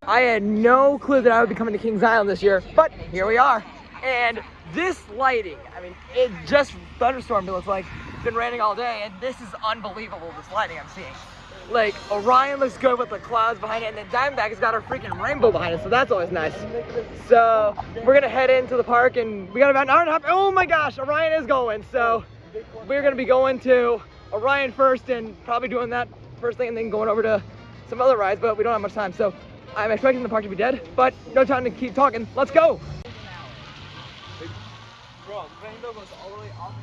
I had no clue that I would be coming to Kings Island this year, but here we are. And this lighting, I mean, it just thunderstormed, it looks like. It's been raining all day, and this is unbelievable, this lighting I'm seeing. Like, Orion looks good with the clouds behind it, and then Diamondback has got our freaking rainbow behind it, so that's always nice. So, we're gonna head into the park, and we got about an hour and a half. Oh my gosh, Orion is going, so we're gonna be going to Orion first, and probably doing that first thing, and then going over to some other rides, but we don't have much time, so I'm expecting the park to be dead, but no time to keep talking. Let's go! Bro, rainbow goes all the way up.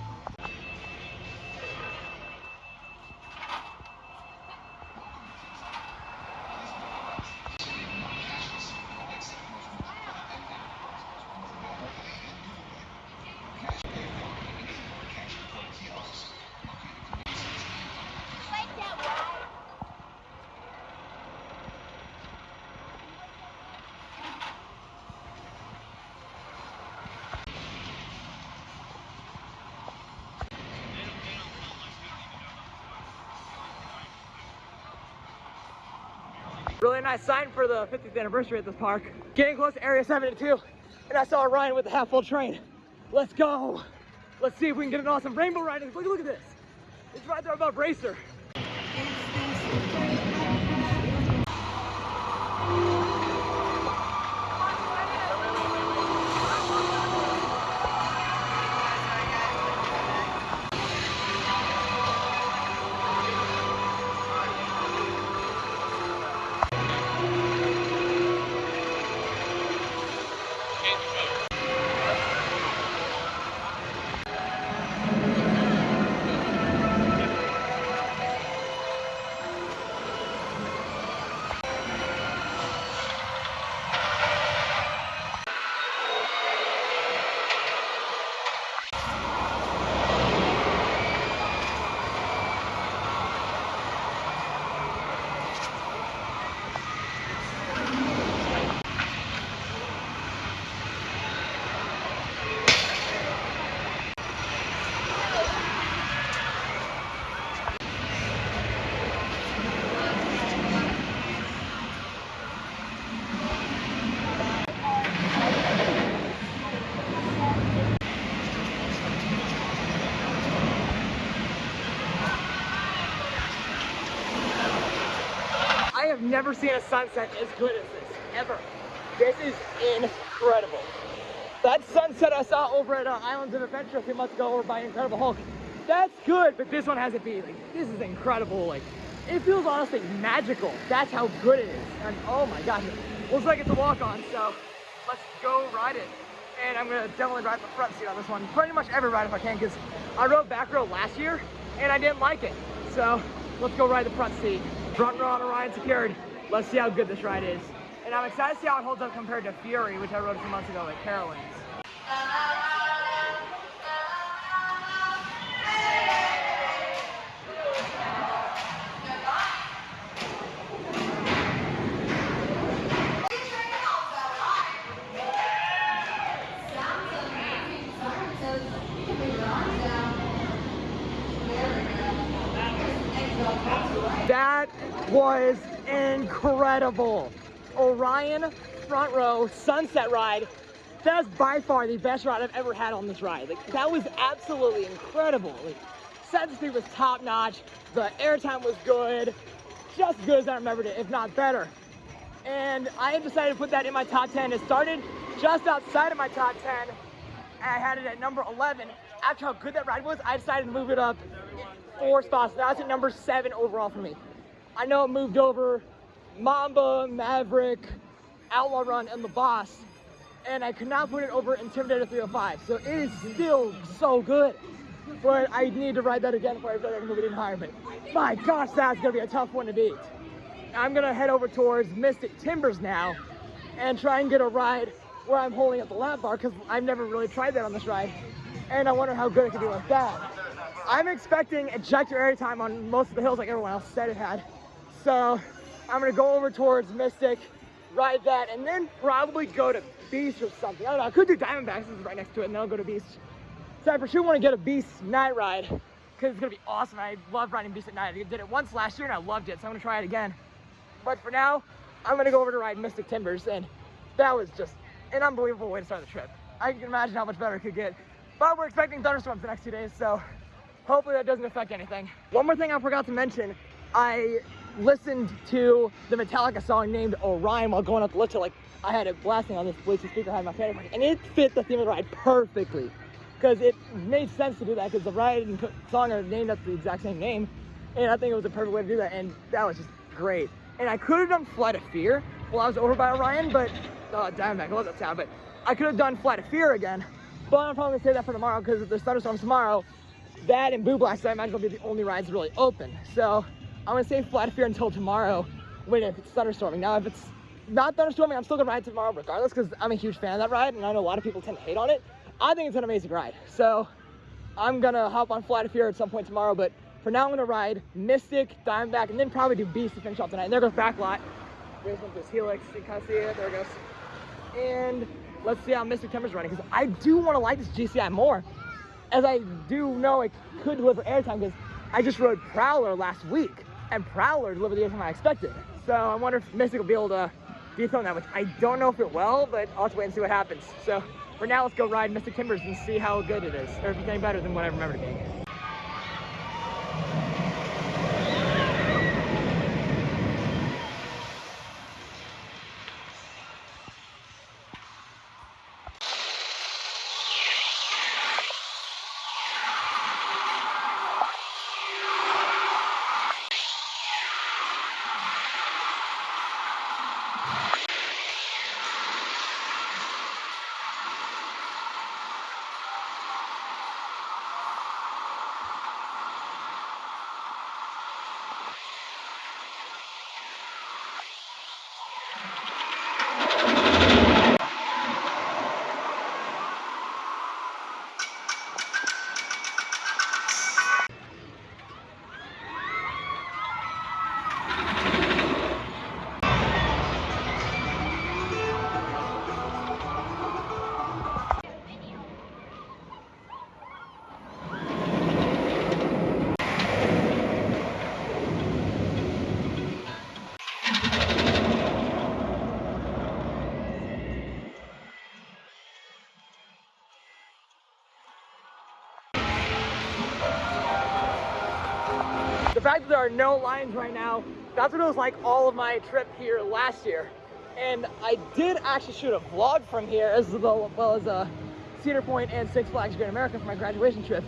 Really nice sign for the 50th anniversary at this park. Getting close to Area 72, and I saw Orion with a half-full train. Let's go. Let's see if we can get an awesome rainbow ride. Look at this. It's right there above Racer. I have never seen a sunset as good as this, ever. This is incredible. That sunset I saw over at Islands of Adventure a few months ago over by Incredible Hulk, that's good, but this one has it beat. Like, this is incredible. Like, it feels honestly magical. That's how good it is. And oh my gosh, it looks like it's a walk-on, so let's go ride it. And I'm gonna definitely ride the front seat on this one. Pretty much every ride if I can, because I rode back row last year and I didn't like it. So let's go ride the front seat. Front row on Orion secured. Let's see how good this ride is. And I'm excited to see how it holds up compared to Fury, which I rode a few months ago at Carowinds. That was incredible. Orion front row sunset ride. That's by far the best ride I've ever had on this ride. Like, that was absolutely incredible. Like, set speed was top notch. The airtime was good. Just as good as I remembered it, if not better. And I had decided to put that in my top 10. It started just outside of my top 10. And I had it at number 11. After how good that ride was, I decided to move it up 4 spots. Now it's at number 7 overall for me. I know it moved over Mamba, Maverick, Outlaw Run, and the Boss, and I could not put it over Intimidator 305. So it is still so good, but I need to ride that again before I feel like I can move it even higher. But my gosh, that's gonna be a tough one to beat. I'm gonna head over towards Mystic Timbers now and try and get a ride where I'm holding up the lap bar, because I've never really tried that on this ride, and I wonder how good it can do with that. I'm expecting ejector airtime on most of the hills like everyone else said it had. So I'm gonna go over towards Mystic, ride that, and then probably go to Beast or something. I don't know, I could do Diamondback, this is right next to it, and then I'll go to Beast. So I for sure wanna get a Beast night ride, because it's gonna be awesome. I love riding Beast at night. I did it once last year and I loved it, so I'm gonna try it again. But for now, I'm gonna go over to ride Mystic Timbers, and that was just an unbelievable way to start the trip. I can imagine how much better it could get. But we're expecting thunderstorms the next 2 days, so hopefully that doesn't affect anything. One more thing I forgot to mention, I listened to the Metallica song named Orion while going up the lift. Like, I had it blasting on this Bluetooth speaker I had in my favorite, and it fit the theme of the ride perfectly. Because it made sense to do that, because the ride and song are named after the exact same name. And I think it was a perfect way to do that, and that was just great. And I could have done Flight of Fear while I was over by Orion, but, Diamondback, I love that sound, but I could have done Flight of Fear again. But I'm probably gonna save that for tomorrow, because if there's thunderstorms tomorrow, that and Boo Blast, I imagine will be the only rides really open. So I'm gonna save Flight of Fear until tomorrow when if it's thunderstorming. Now, if it's not thunderstorming, I'm still gonna ride tomorrow regardless, because I'm a huge fan of that ride, and I know a lot of people tend to hate on it. I think it's an amazing ride. So I'm gonna hop on Flight of Fear at some point tomorrow, but for now I'm gonna ride Mystic, Diamondback, and then probably do Beast to finish off tonight. And there goes Backlot. There's one this Helix, you can kind of see it, there it goes. And let's see how Mystic Timber's running, because I do want to like this GCI more, as I do know it could deliver airtime, because I just rode Prowler last week, and Prowler delivered the airtime I expected. So I wonder if Mystic will be able to dethrone that, which I don't know if it will, but I'll have to wait and see what happens. So for now, let's go ride Mystic Timbers and see how good it is, or if it's any better than what I remember it being. The fact that there are no lines right now, that's what it was like all of my trip here last year. And I did actually shoot a vlog from here, as well as Cedar Point and Six Flags Great America for my graduation trip.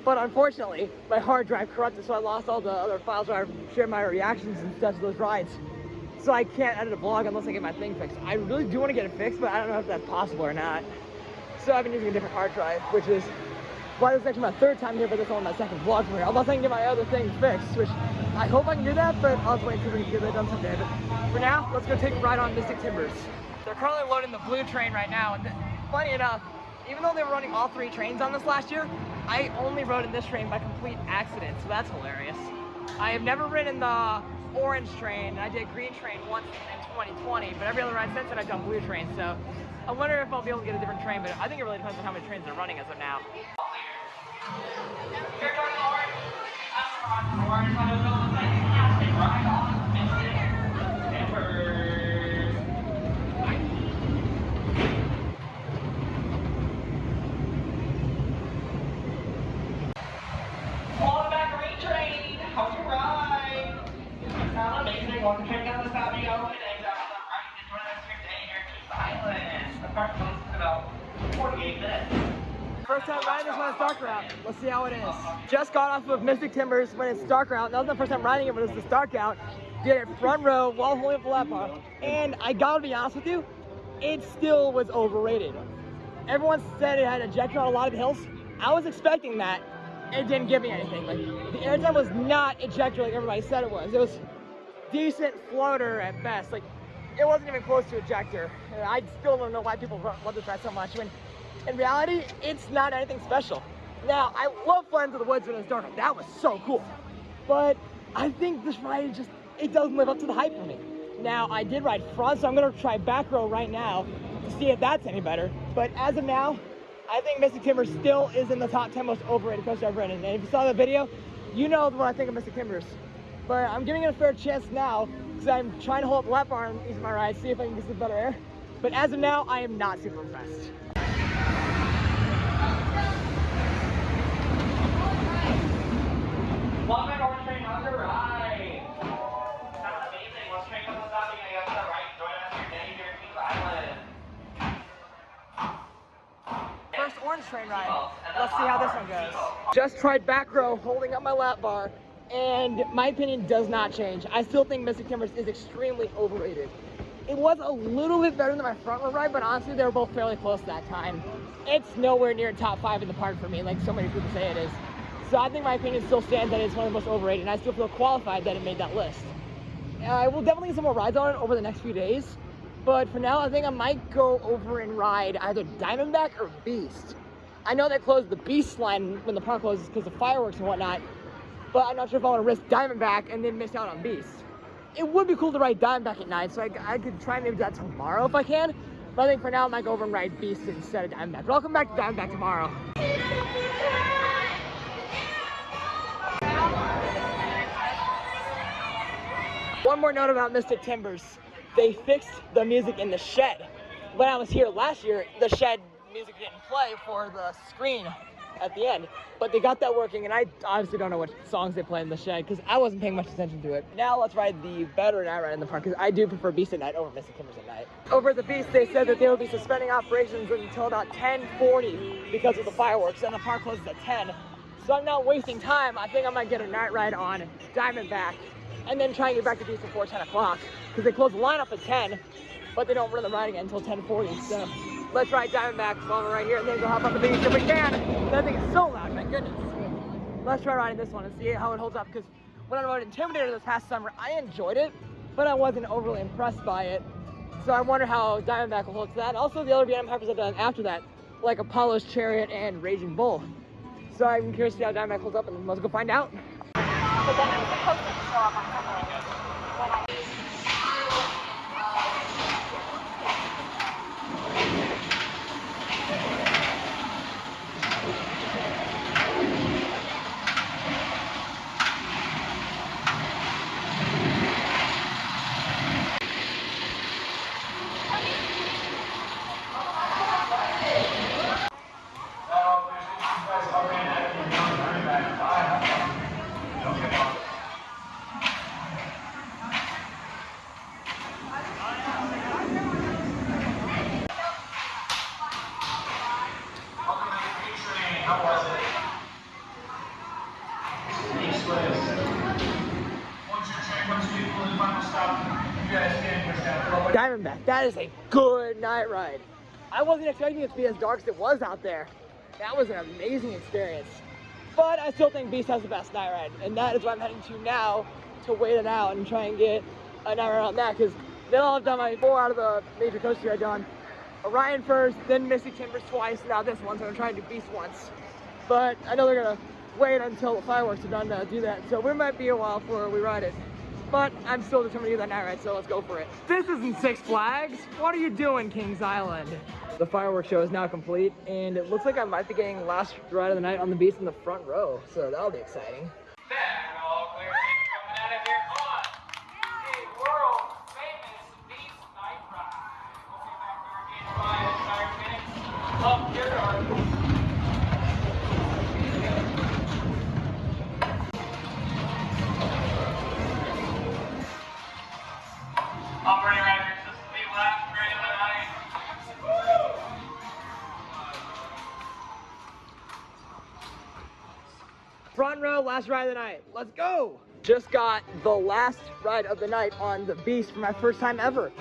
But unfortunately, my hard drive corrupted, so I lost all the other files where I shared my reactions and stuff to those rides. So I can't edit a vlog unless I get my thing fixed. I really do want to get it fixed, but I don't know if that's possible or not. So I've been using a different hard drive, which is why this is actually my third time here, but this is only my second vlog from here. Unless I can get my other things fixed, which I hope I can do that, but I'll just wait until we can get that done someday. But for now, let's go take a ride on Mystic Timbers. They're currently loading the blue train right now, and funny enough, even though they were running all 3 trains on this last year, I only rode in this train by complete accident, so that's hilarious. I have never ridden the orange train. I did green train once in 2020, but every other ride since then I've done blue train, so I wonder if I'll be able to get a different train, but I think it really depends on how many trains they're running as of now. Welcome to down the Saudi Open and on the right, enjoy the rest of your day here at Keys Island. The park closes in about 48 minutes. First time riding this when it's dark out. Let's see how it is. Just got off of Mystic Timbers when it's dark out. That was my first time riding it when it was this dark out. Did it front row while holding up the lap bar. And I gotta be honest with you, it still was overrated. Everyone said it had ejector on a lot of the hills. I was expecting that. It didn't give me anything. Like, the airtime was not ejector like everybody said it was. It was decent floater at best. Like, it wasn't even close to ejector. And I still don't know why people love this ride so much, when in reality, it's not anything special. Now, I love flying into the woods when it's dark. That was so cool. But I think this ride just, it doesn't live up to the hype for me. Now, I did ride front, so I'm gonna try back row right now to see if that's any better. But as of now, I think Mystic Timbers still is in the top 10 most overrated coaster I've ridden. And if you saw that video, you know what I think of Mystic Timbers. But I'm giving it a fair chance now because I'm trying to hold up the lap bar on each of my rides, see if I can get some better air. But as of now, I am not super impressed. Welcome to Orange Train on the ride. That was amazing. Once train comes stopping, I got to the right. Join us your day here at Kings Island. First orange train ride. Let's see how this one goes. Just tried back row, holding up my lap bar, and my opinion does not change. I still think Mystic Timbers is extremely overrated. It was a little bit better than my front row ride, but honestly, they were both fairly close that time. It's nowhere near top 5 in the park for me, like so many people say it is. So I think my opinion still stands that it's one of the most overrated, and I still feel qualified that it made that list. I will definitely get some more rides on it over the next few days, but for now, I think I might go over and ride either Diamondback or Beast. I know they closed the Beast line when the park closes because of fireworks and whatnot, but I'm not sure if I want to risk Diamondback and then miss out on Beast. It would be cool to ride Diamondback at night, so I could try and maybe do that tomorrow if I can, but I think for now, I might go over and ride Beast instead of Diamondback. But I'll come back to Diamondback tomorrow. One more note about Mystic Timbers. They fixed the music in the shed. When I was here last year, the shed music didn't play for the screen at the end, but they got that working, and I honestly don't know what songs they play in the shed because I wasn't paying much attention to it. Now let's ride the better night ride in the park because I do prefer Beast at night over Mystic Timbers at night. Over at the Beast, they said that they would be suspending operations until about 10:40 because of the fireworks, and the park closes at 10. So I'm not wasting time. I think I might get a night ride on Diamondback and then try and get back to Beast before 10 o'clock because they close the lineup at 10, but they don't run the ride again until 10:40. So let's ride Diamondback while we're right here and then go hop on the Beast if we can. That thing is so loud, my goodness. Let's try riding this one and see how it holds up because when I rode Intimidator this past summer, I enjoyed it, but I wasn't overly impressed by it. So I wonder how Diamondback will hold to that. And also the other BM hypers I've done after that, like Apollo's Chariot and Raging Bull. So I'm curious to see how Diamondback holds up, and let's go find out. But then I'm supposed to show up on Diamondback, that is a good night ride. I wasn't expecting it to be as dark as it was out there. That was an amazing experience. But I still think Beast has the best night ride, and that is what I'm heading to now to wait it out and try and get a night ride on that, because then I'll have done my 4 out of the major coasters I've done. Orion first, then Mystic Timbers twice, and now this one, so I'm trying to do Beast once. But I know they're gonna wait until the fireworks are done to do that, so we might be a while before we ride it. But I'm still determined to do that night ride, so let's go for it. This isn't Six Flags. What are you doing, Kings Island? The fireworks show is now complete, and it looks like I might be getting last ride of the night on the Beast in the front row, so that'll be exciting. All clear, coming out of here on a world famous Beast night ride. We'll be back there again by 5 minutes. Up here are operating records. This is the last ride of the night. Front row, last ride of the night. Let's go! Just got the last ride of the night on the Beast for my first time ever.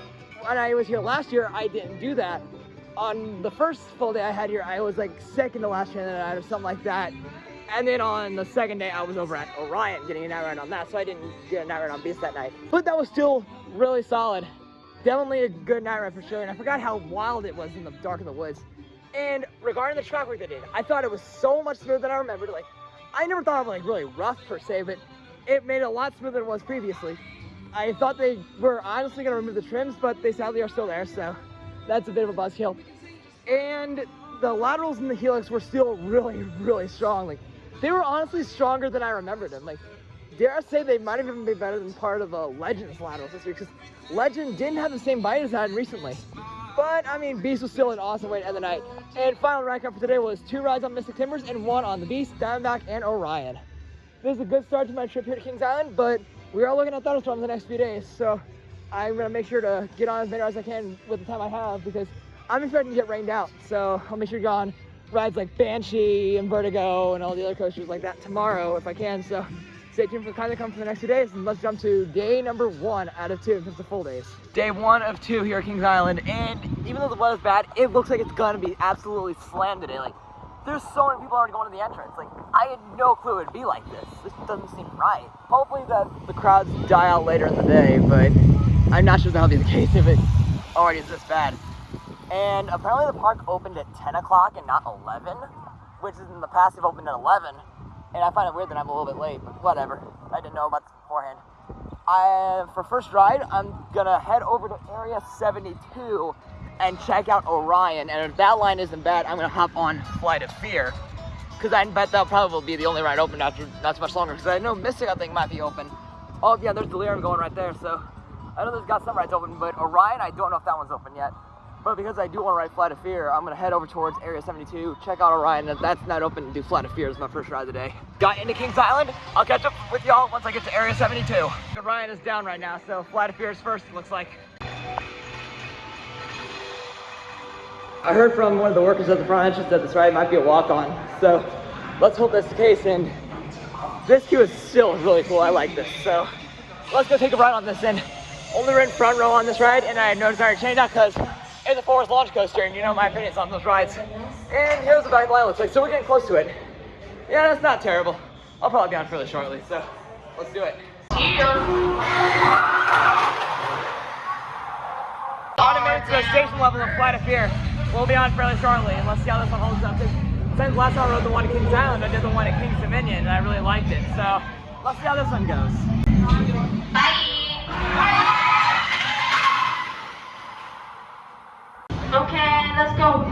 When I was here last year, I didn't do that. On the first full day I had here, I was like second to last ride of the night or something like that. And then on the second day, I was over at Orion getting a night ride on that, so I didn't get a night ride on Beast that night. But that was still really solid. Definitely a good night ride for sure, and I forgot how wild it was in the dark of the woods. And regarding the track work they did, I thought it was so much smoother than I remembered. Like, I never thought it was like really rough per se, but it made it a lot smoother than it was previously. I thought they were honestly gonna remove the trims, but they sadly are still there, so that's a bit of a buzzkill. And the laterals and the helix were still really, really strong. Like, they were honestly stronger than I remembered them. Like, dare I say they might have even been better than part of Legend's laterals this year, because Legend didn't have the same bite as it had recently. But, I mean, Beast was still an awesome way to end the night. And final rank up for today was 2 rides on Mystic Timbers and 1 on the Beast, Diamondback, and Orion. This is a good start to my trip here to Kings Island, but we are looking at thunderstorms the next few days, so I'm going to make sure to get on as many rides as I can with the time I have, because I'm expecting to get rained out. So I'll make sure to go on rides like Banshee and Vertigo and all the other coasters like that tomorrow if I can. So stay tuned for the kind that come for the next few days, and let's jump to day number 1 out of 2 in terms of full days. Day 1 of 2 here at Kings Island, and even though the weather's bad, it looks like it's gonna be absolutely slammed today. Like, there's so many people already going to the entrance. Like, I had no clue it'd be like this. This doesn't seem right. Hopefully the crowds die out later in the day, but I'm not sure that'll be the case if it already is this bad. And apparently the park opened at 10 o'clock and not 11, which is in the past they've opened at 11. And I find it weird that I'm a little bit late, but whatever. I didn't know about this beforehand. For first ride, I'm gonna head over to Area 72 and check out Orion. And if that line isn't bad, I'm gonna hop on Flight of Fear, because I bet that'll probably be the only ride open after not too much longer, because I know Mystic, I think, might be open. Oh yeah, there's Delirium going right there, so I know there's got some rides open, but Orion, I don't know if that one's open yet. But because I do want to ride Flight of Fear, I'm going to head over towards Area 72, check out Orion. If that's not open, and do Flight of Fear as my first ride of the day. Got into Kings Island. I'll catch up with y'all once I get to Area 72. Orion is down right now, so Flight of Fear is first, it looks like. I heard from one of the workers at the front entrance that this ride might be a walk-on, so let's hope that's the case. And this queue is still really cool. I like this, so let's go take a ride on this. And only ridden front row on this ride, and I noticed I already changed that because it's a forest launch coaster, and you know my opinions on those rides. And here's the back line looks like, so we're getting close to it. Yeah, that's not terrible. I'll probably be on fairly shortly, so let's do it. Automated to the station level of Flight of Fear. We'll be on fairly shortly, and let's see how this one holds up. Since last time I rode the one at Kings Island, I did the one at Kings Dominion, and I really liked it. So let's see how this one goes. Bye. Okay, let's go.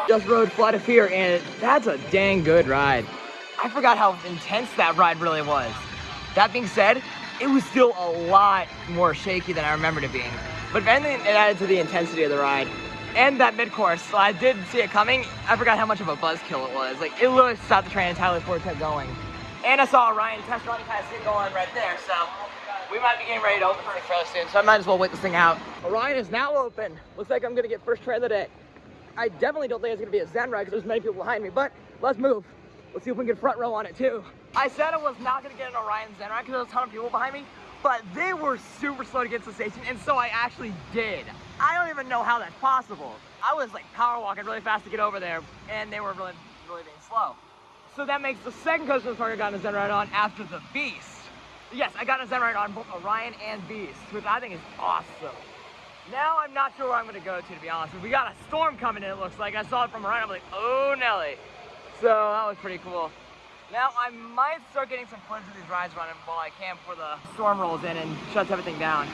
Just rode Flight of Fear, and that's a dang good ride. I forgot how intense that ride really was. That being said, it was still a lot more shaky than I remembered it being. But if anything, it added to the intensity of the ride. And that mid-course, so I did see it coming. I forgot how much of a buzzkill it was. Like, it literally stopped the train entirely before it kept going. And I saw Orion test run, kind of see it going right there, so we might be getting ready to open pretty fairly soon, so I might as well wait this thing out. Orion is now open. Looks like I'm gonna get first train of the day. I definitely don't think it's gonna be a Zen ride because there's many people behind me, but let's move. Let's see if we can get front row on it too. I said I was not gonna get an Orion Zen ride because there was a ton of people behind me, but they were super slow to get to the station, and so I actually did. I don't even know how that's possible. I was like power walking really fast to get over there, and they were really being slow. So that makes the second coaster in the park I got a Zen ride on after the Beast. Yes, I got a Zen ride on both Orion and Beast, which I think is awesome. Now I'm not sure where I'm gonna go to be honest. We got a storm coming in, it looks like. I saw it from Orion, I'm like, oh Nelly. So that was pretty cool. Now I might start getting some footage of these rides running while I can before the storm rolls in and shuts everything down.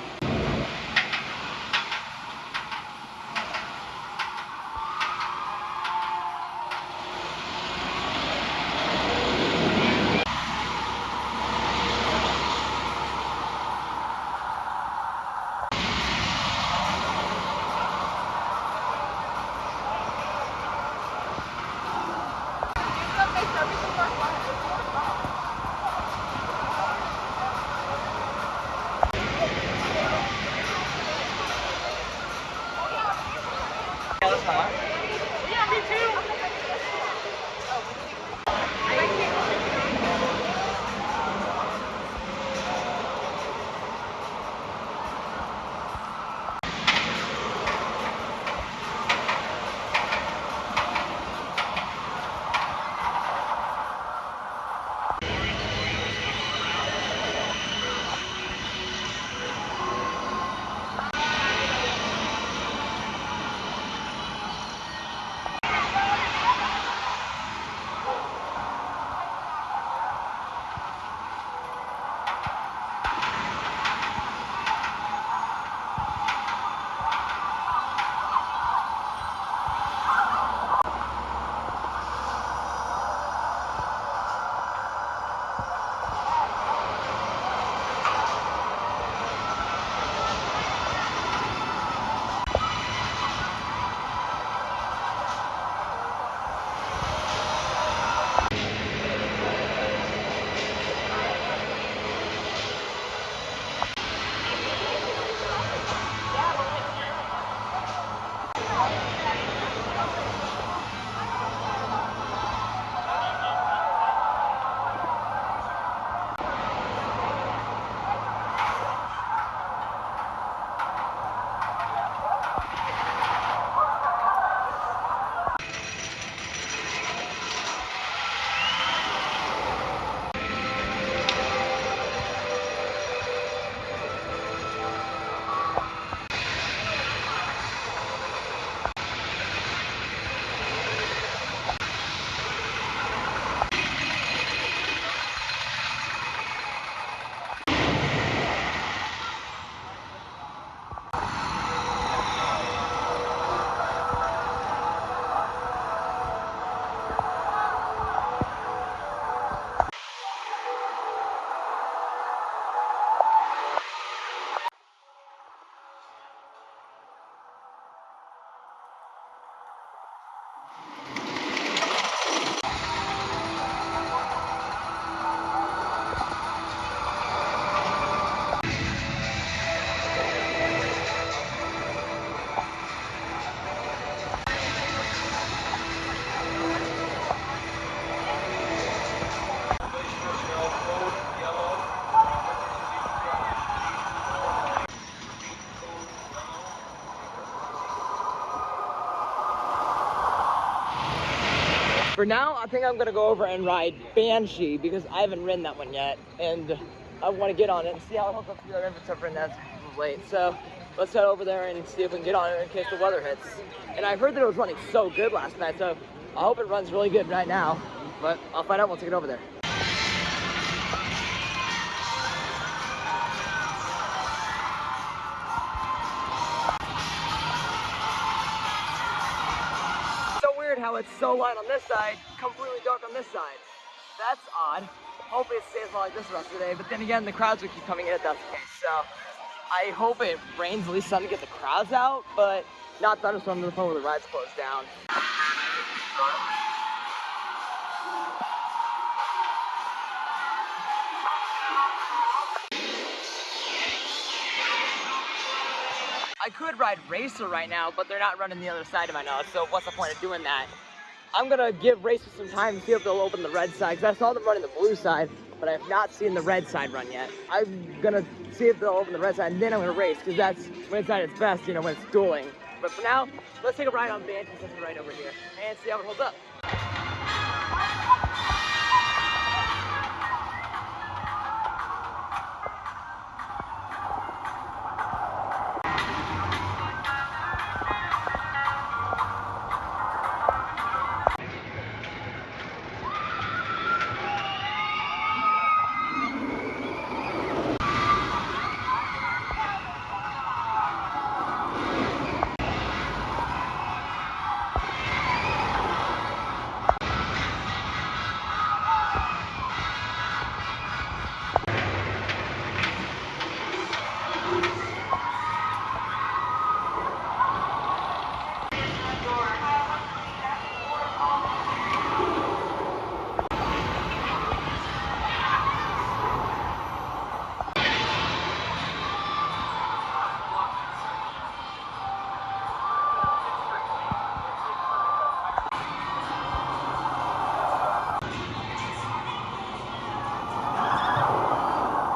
For now, I think I'm gonna go over and ride Banshee because I haven't ridden that one yet, and I want to get on it and see how it holds up to the other if it's ever that's late. So let's head over there and see if we can get on it in case the weather hits. And I heard that it was running so good last night, so I hope it runs really good right now. But I'll find out once I get over there. How it's so light on this side, completely dark on this side. That's odd. Hopefully it stays like this the rest of the day, but then again, the crowds will keep coming in if that's the case. So I hope it rains at least some to get the crowds out, but not thunderstorm to the point where the ride's closed down. I could ride Racer right now, but they're not running the other side of my knowledge, so what's the point of doing that? I'm gonna give Racer some time to see if they'll open the red side, because I saw them running the blue side, but I have not seen the red side run yet. I'm gonna see if they'll open the red side, and then I'm gonna race, because that's when it's at its best, you know, when it's dueling. But for now, let's take a ride on Banshee since we're right over here, and see how it holds up.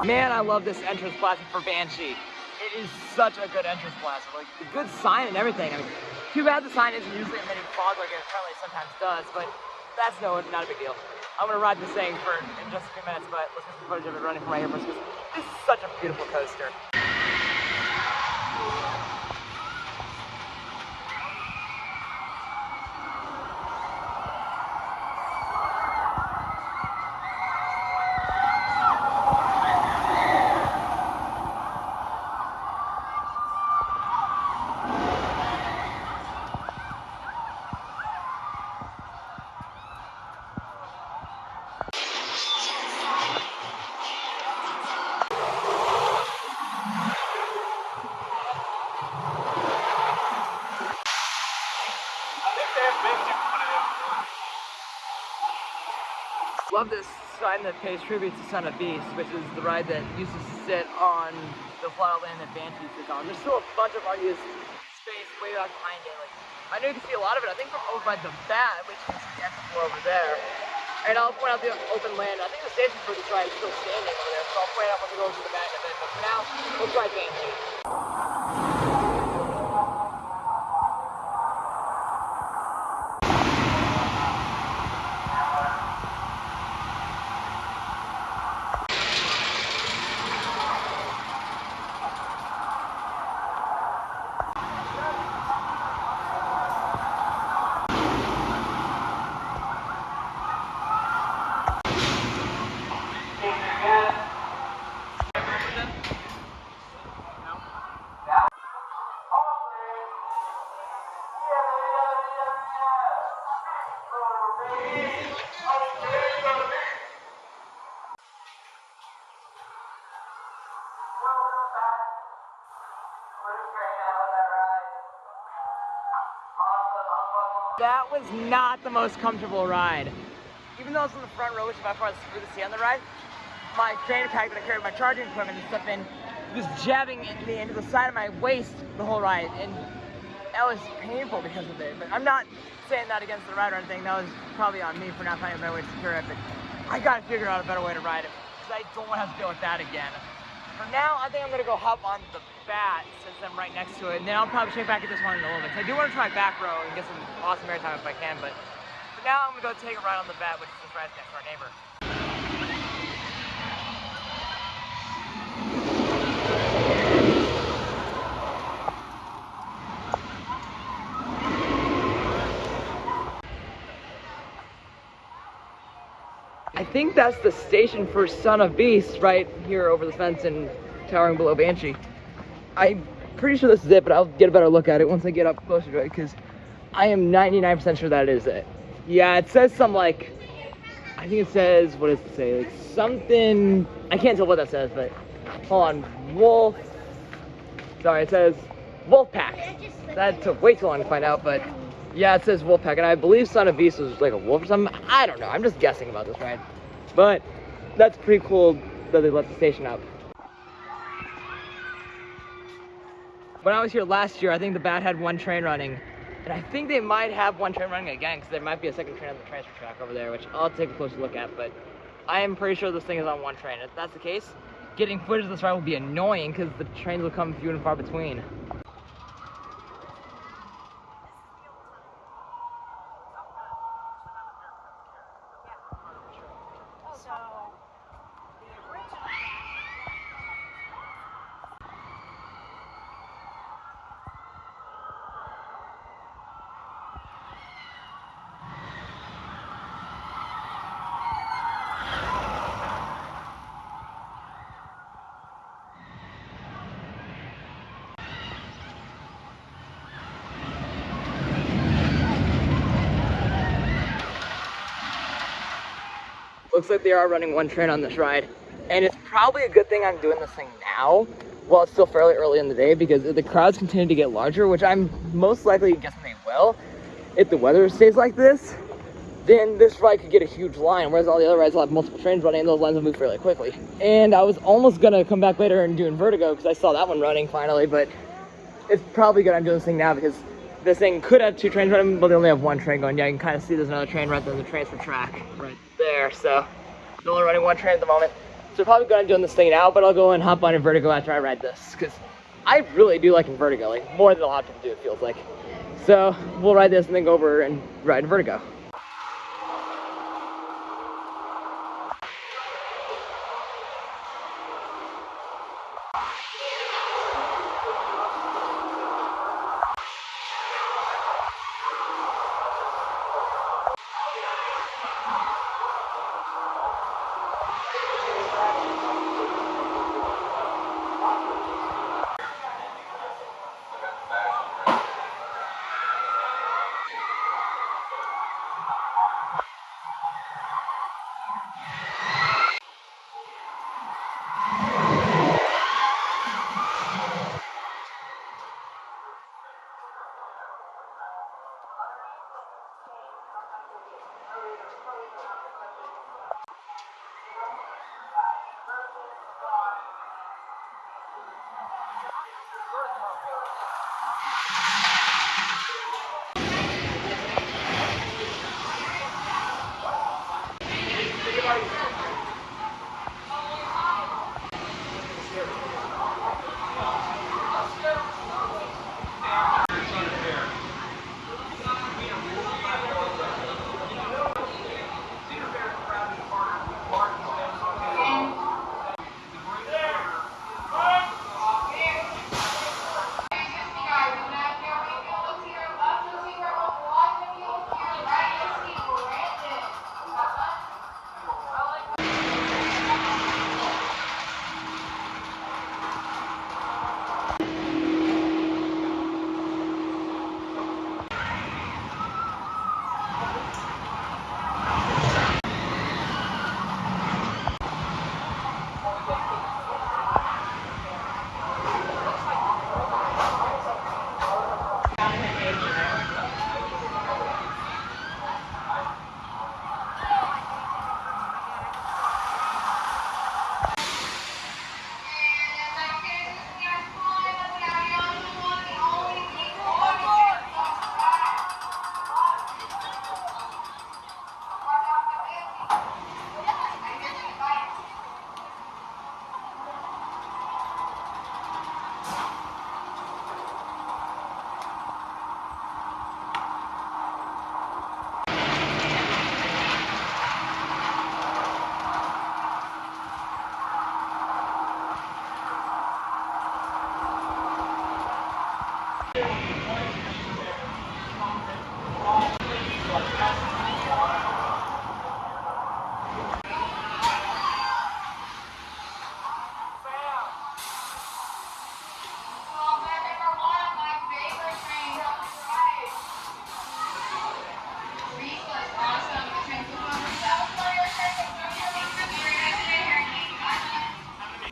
Man, I love this entrance plaza for Banshee. It is such a good entrance plaza. Like, a good sign and everything. I mean, too bad the sign isn't usually emitting fog like it apparently sometimes does, but that's not a big deal. I'm gonna ride this thing in just a few minutes, but let's get some footage of it running from right here first, because this is such a beautiful coaster. Love this sign that pays tribute to Son of Beast, which is the ride that used to sit on the flat land that Banshee sits on. There's still a bunch of unused space way back behind it. Like, I know you can see a lot of it, I think from over by the bat, which you can see the exit floor over there. And I'll point out the open land. I think the station for this ride is still standing over there, so I'll point out once we go over to the bat in a bit. But for now, let's ride Banshee. That was not the most comfortable ride. Even though I was in the front row, which is by far the smoothest seat on the ride, my fanny pack that I carried my charging equipment and stuff in was jabbing me into the side of my waist the whole ride, and that was painful because of it. But I'm not saying that against the ride or anything. That was probably on me for not finding a better way to secure it. But I gotta figure out a better way to ride it, because I don't want to have to deal with that again. For now, I think I'm gonna go hop on the bat since I'm right next to it, and then I'll probably check back at this one in a little bit. So I do want to try back row and get some awesome airtime if I can, but But now I'm gonna go take a ride on the vet, which is just right next to our neighbor. I think that's the station for Son of Beast right here over the fence and towering below Banshee. I'm pretty sure this is it, but I'll get a better look at it once I get up closer to it, because I am 99% sure that is it. Yeah, it says some like, I think it says, what does it say? Like something, I can't tell what that says, but hold on, wolf. Sorry, it says wolf pack. That took way too long to find out, but yeah, it says wolf pack, and I believe Son of Beast was like a wolf or something. I don't know, I'm just guessing about this ride. But that's pretty cool that they let the station up. When I was here last year, I think the Bat had one train running. And I think they might have one train running again, because there might be a second train on the transfer track over there, which I'll take a closer look at. But I am pretty sure this thing is on one train. If that's the case, getting footage of this ride will be annoying, because the trains will come few and far between. Looks like they are running one train on this ride, and it's probably a good thing I'm doing this thing now while it's still fairly early in the day, because if the crowds continue to get larger, which I'm most likely guessing they will, if the weather stays like this, then this ride could get a huge line, whereas all the other rides will have multiple trains running and those lines will move fairly quickly. And I was almost gonna come back later and do Vertigo, because I saw that one running finally, but it's probably good I'm doing this thing now, because this thing could have two trains running, but they only have one train going. Yeah, you can kind of see there's another train right there, the transfer track right there. So they're only running one train at the moment. So probably good I'm doing this thing now, but I'll go and hop on in Vertigo after I ride this, because I really do like in Vertigo, like more than a lot of people do, it feels like. So we'll ride this and then go over and ride in Vertigo.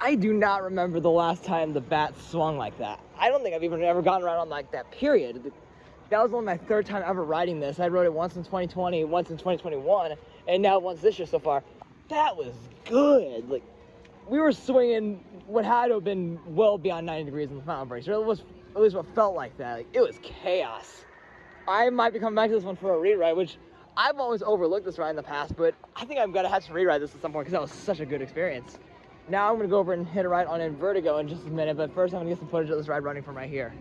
I do not remember the last time the bat swung like that. I don't think I've even ever gotten around on like that period. That was only my third time ever riding this. I rode it once in 2020, once in 2021, and now once this year so far. That was good. Like, we were swinging what had to have been well beyond 90 degrees in the final brakes. Or it was at least what felt like that. Like, it was chaos. I might be coming back to this one for a rewrite, which I've always overlooked this ride in the past, but I think I'm gonna have to rewrite this at some point because that was such a good experience. Now I'm gonna go over and hit a ride on Vertigo in just a minute, but first I'm gonna get some footage of this ride running from right here.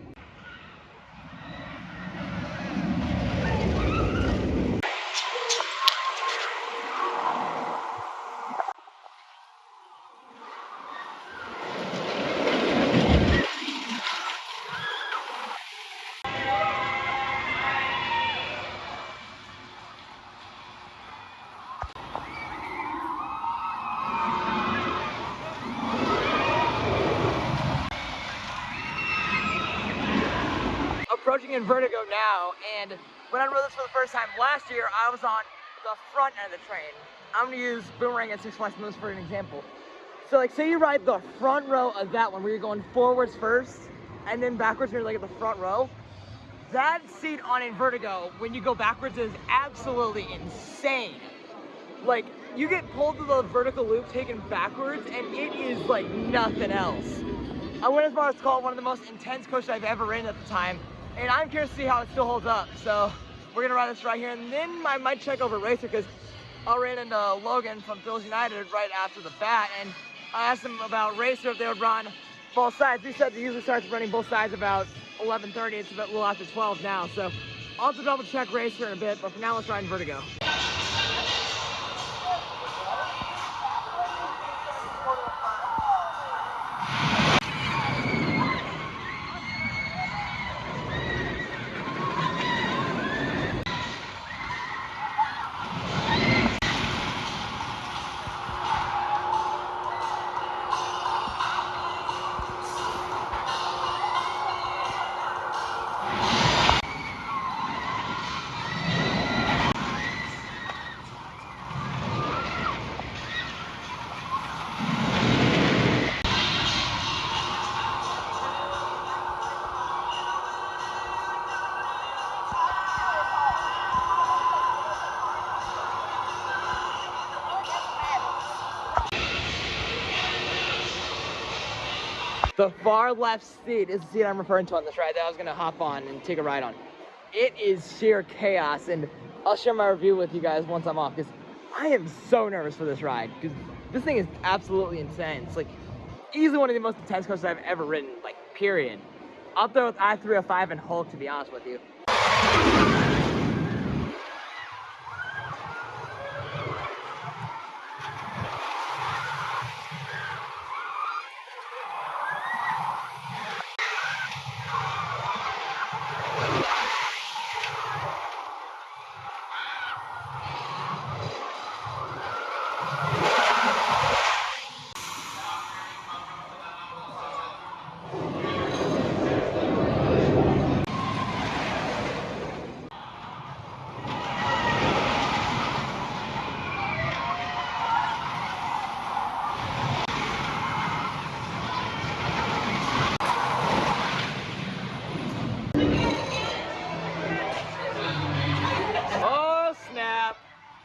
Approaching in Vertigo now, and when I rode this for the first time last year, I was on the front end of the train. I'm gonna use Boomerang at Six Flags Moose for an example. So like, say you ride the front row of that one where you're going forwards first and then backwards when you're like at the front row. That seat on a Vertigo when you go backwards is absolutely insane. Like, you get pulled to the vertical loop taken backwards and it is like nothing else. I went as far as to call it one of the most intense coasters I've ever ridden at the time, and I'm curious to see how it still holds up. So we're gonna ride this right here, and then I might check over Racer because I ran into Logan from Phil's United right after the bat, and I asked him about Racer if they would run both sides. He said they usually starts running both sides about 11:30. It's a little after 12 now, so I'll have to double check Racer in a bit, but for now let's ride in Vertigo. The far left seat is the seat I'm referring to on this ride that I was gonna hop on and take a ride on. It is sheer chaos, and I'll share my review with you guys once I'm off, because I am so nervous for this ride, because this thing is absolutely insane. It's like easily one of the most intense coasters I've ever ridden, like, period. Up there with I-305 and Hulk, to be honest with you.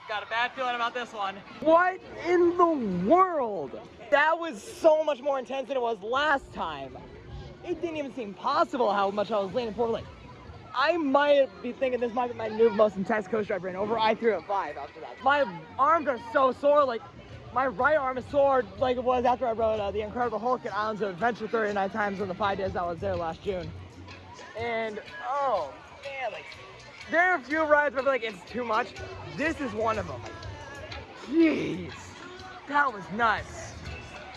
Got a bad feeling about this one. What in the world? That was so much more intense than it was last time. It didn't even seem possible how much I was leaning forward. Like, I might be thinking this might be my new most intense coaster I've ridden over I-305 after that. My arms are so sore, like my right arm is sore like it was after I rode the Incredible Hulk at Islands of Adventure 39 times in the 5 days I was there last June. And oh man, like, there are a few rides where I feel like it's too much. This is one of them. Jeez, that was nuts.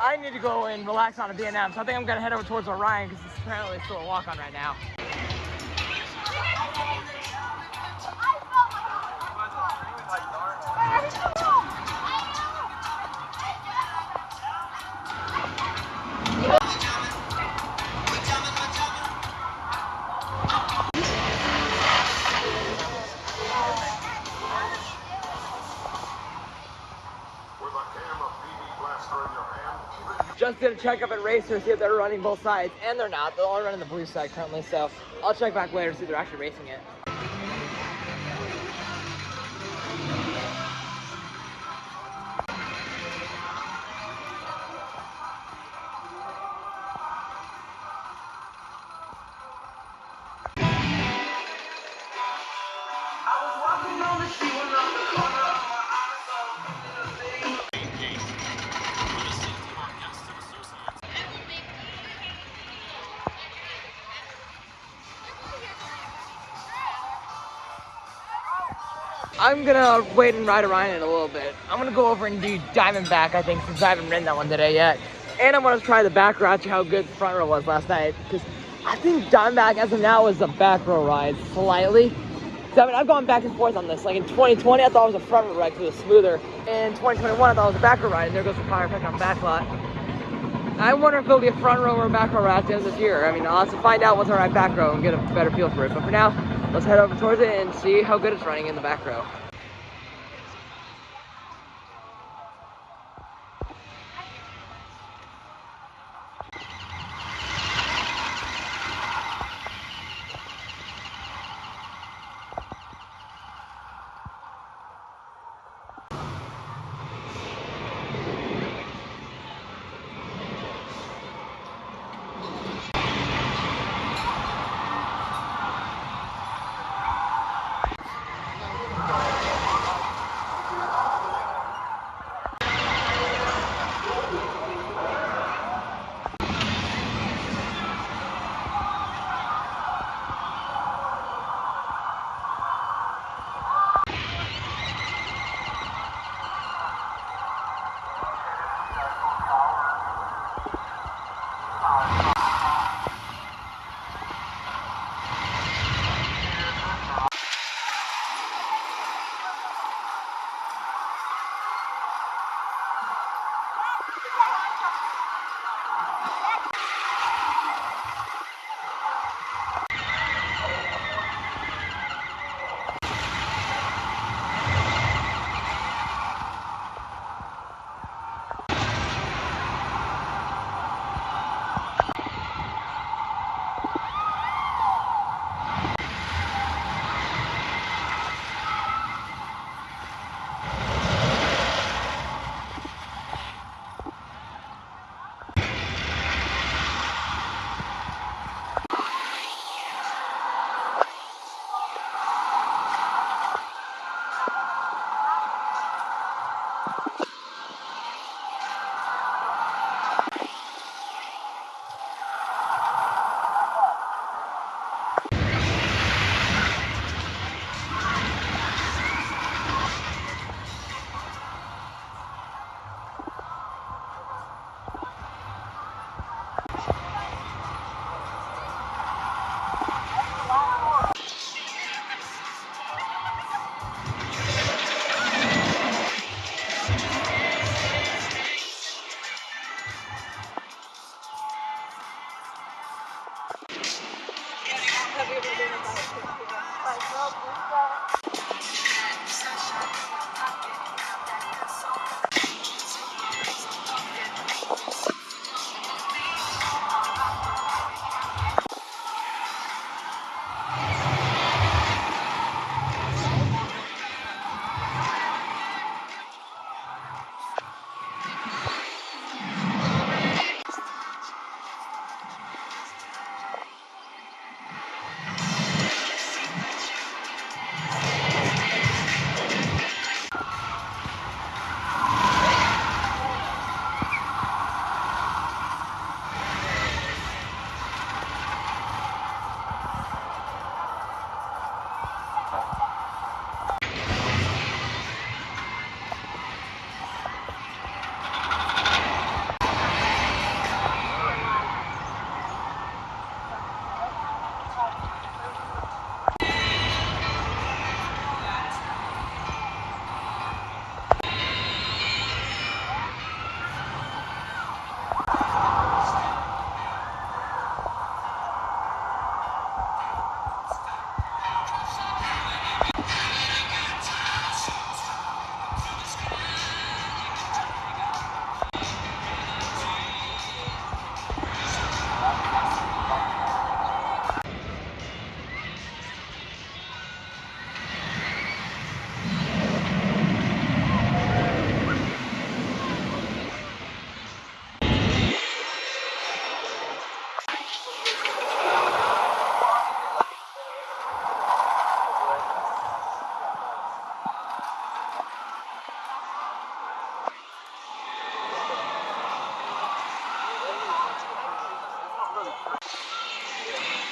I need to go and relax on a B&M, so I think I'm gonna head over towards Orion because it's apparently still a walk-on right now. Just did a checkup at Racer, see if they're running both sides, and they're not. They're only running the blue side currently, so I'll check back later to see if they're actually racing it. I'm gonna wait and ride Orion in a little bit. I'm gonna go over and do Diamondback, I think, since I haven't ridden that one today yet. And I'm gonna try the back row, how good the front row was last night. Because I think Diamondback, as of now, is a back row ride, slightly. So, I mean, I've gone back and forth on this. Like in 2020, I thought it was a front row ride because it was smoother. In 2021, I thought it was a back row ride, and there goes the fire effect on back lot. I wonder if it'll be a front row or a back row ride at the end of this year. I mean, I'll have to find out what's on our back row and get a better feel for it. But for now, let's head over towards it and see how good it's running in the back row.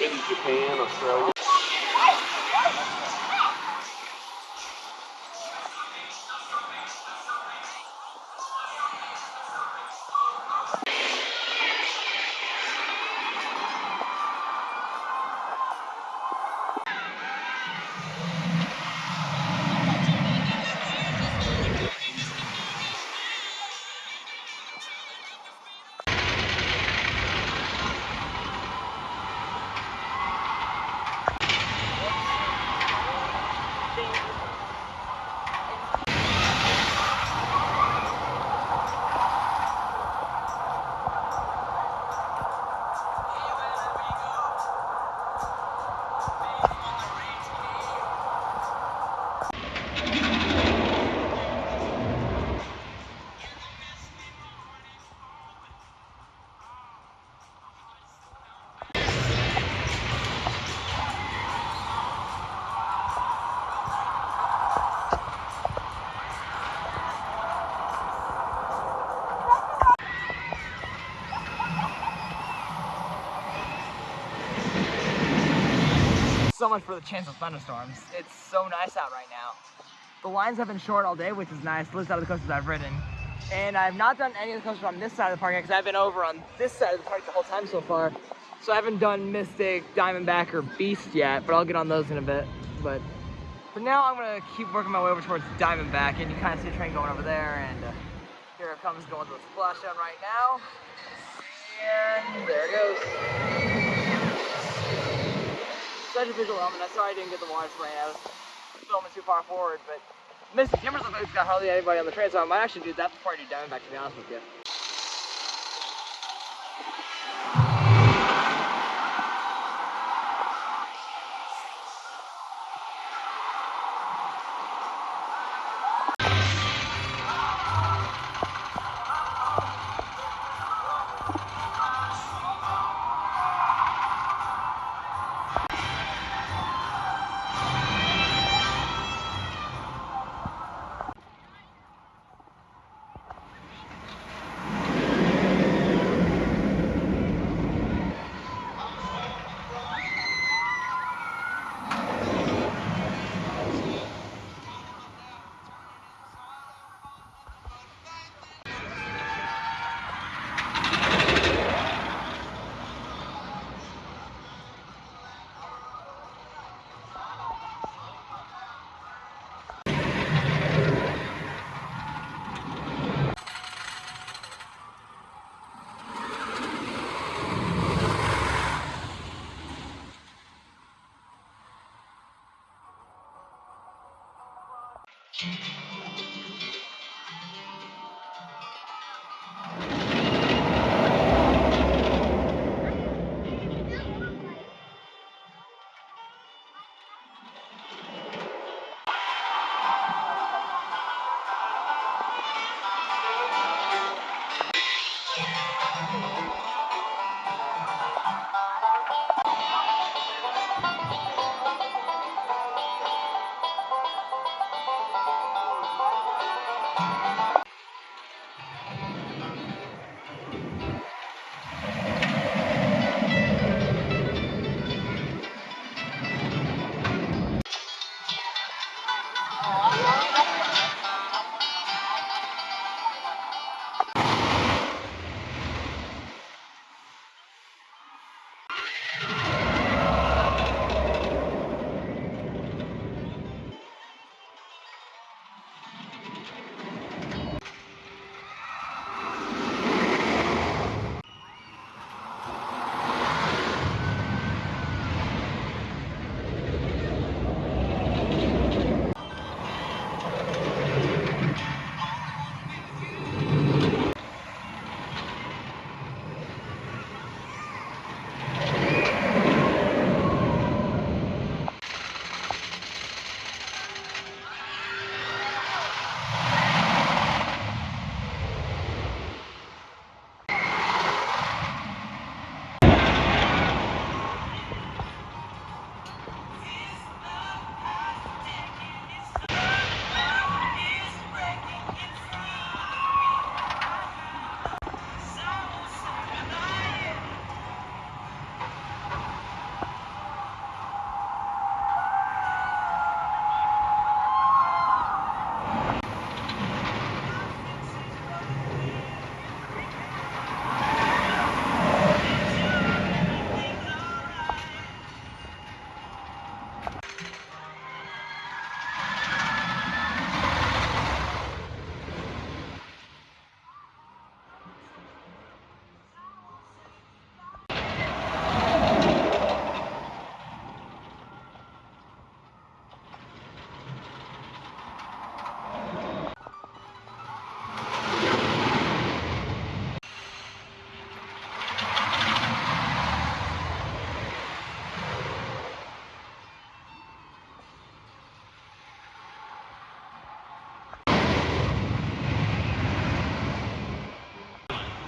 Maybe Japan, Australia. So much for the chance of thunderstorms. It's so nice out right now. The lines have been short all day, which is nice, at least out of the coasters I've ridden. And I've not done any of the coasters on this side of the park yet, because I've been over on this side of the park the whole time so far. So I haven't done Mystic, Diamondback, or Beast yet, but I'll get on those in a bit. But for now, I'm gonna keep working my way over towards Diamondback, and you kind of see a train going over there, and here it comes going to the splashdown right now. And there it goes. Such a visual element. I'm sorry I didn't get the water spraying. I was filming too far forward, but Mystic Timbers looks like it's got hardly anybody on the train, so I might actually do that before I do Diamondback, to be honest with you.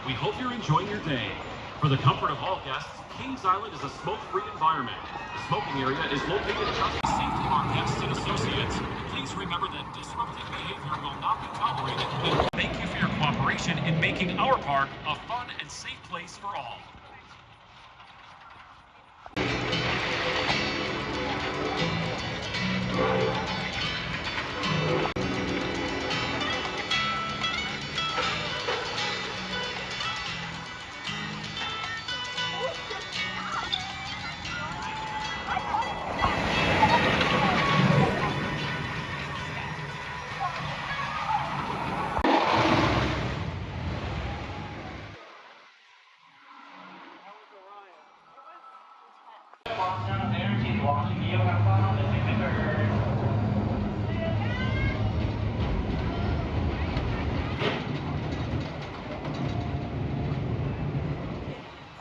We hope you're enjoying your day. For the comfort of all guests, Kings Island is a smoke-free environment. The smoking area is located just for the safety of our guests and associates. Please remember that disruptive behavior will not be tolerated. And thank you for your cooperation in making our park a fun and safe place for all.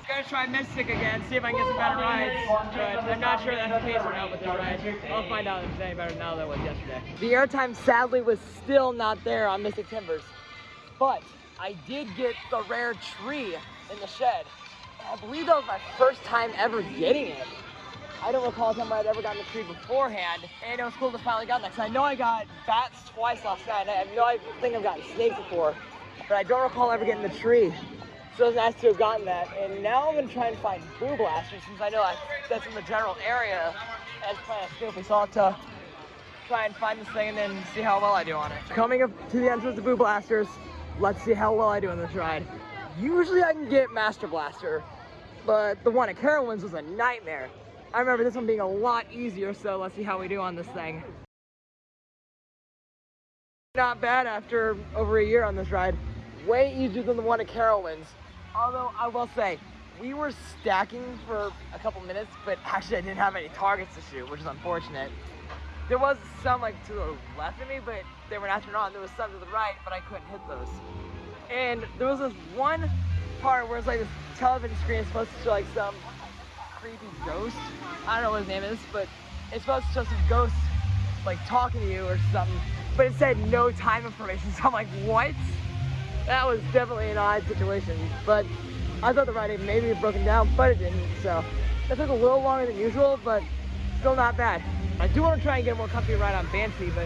Gonna try Mystic again, see if I can get some better rides, but I'm not sure that's the case or not with this ride. I'll find out if it's any better now than it was yesterday. The airtime sadly was still not there on Mystic Timbers, but I did get the rare tree in the shed. And I believe that was my first time ever getting it. I don't recall a time I'd ever gotten the tree beforehand, and it was cool to finally get that, because I know I got bats twice last night. I think I've gotten snakes before, but I don't recall ever getting the tree. So it was nice to have gotten that, and now I'm going to try and find Boo Blasters, since I know that's in the general area as Planet Snoopy, so I'll have to try and find this thing and then see how well I do on it. Coming up to the entrance of Boo Blasters, let's see how well I do on this ride. Usually I can get Master Blaster, but the one at Carowinds was a nightmare. I remember this one being a lot easier, so let's see how we do on this thing. Not bad after over a year on this ride. Way easier than the one at Carowinds. Although I will say, we were stacking for a couple minutes, but actually I didn't have any targets to shoot, which is unfortunate. There was some like to the left of me, but they were not turned on. There was some to the right, but I couldn't hit those. And there was this one part where it's like this television screen is supposed to show like some creepy ghost. I don't know what his name is, but it's supposed to show some ghost like talking to you or something, but it said no time information, so I'm like, what? That was definitely an odd situation, but I thought the ride maybe had broken down, but it didn't, so that took a little longer than usual, but still not bad. I do want to try and get a more comfy ride on Banshee, but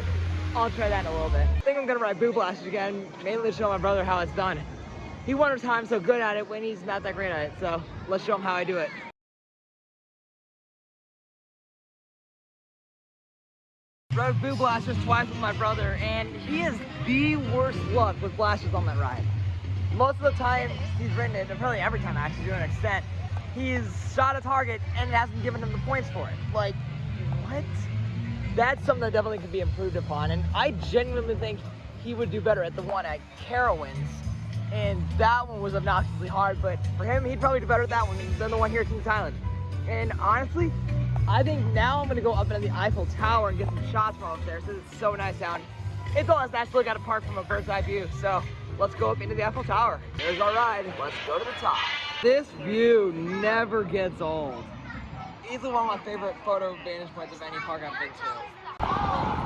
I'll try that in a little bit. I think I'm going to ride Boo Blasters again, mainly to show my brother how it's done. He wonders how I'm so good at it when he's not that great at it, so let's show him how I do it. Rode Boo Blasters twice with my brother, and he has the worst luck with blasters on that ride. Most of the time he's ridden it, and probably every time actually to an extent, he's shot a target and it hasn't given him the points for it. Like, what? That's something that definitely could be improved upon, and I genuinely think he would do better at the one at Carowinds, and that one was obnoxiously hard, but for him, he'd probably do better at that one than the one here at Kings Island. And honestly, I think now I'm gonna go up into the Eiffel Tower and get some shots from up there, since it's so nice down. It's always nice to look at a park from a bird's eye view, so let's go up into the Eiffel Tower. There's our ride, let's go to the top. This view never gets old. Easily one of my favorite photo vantage points of any park I've been to.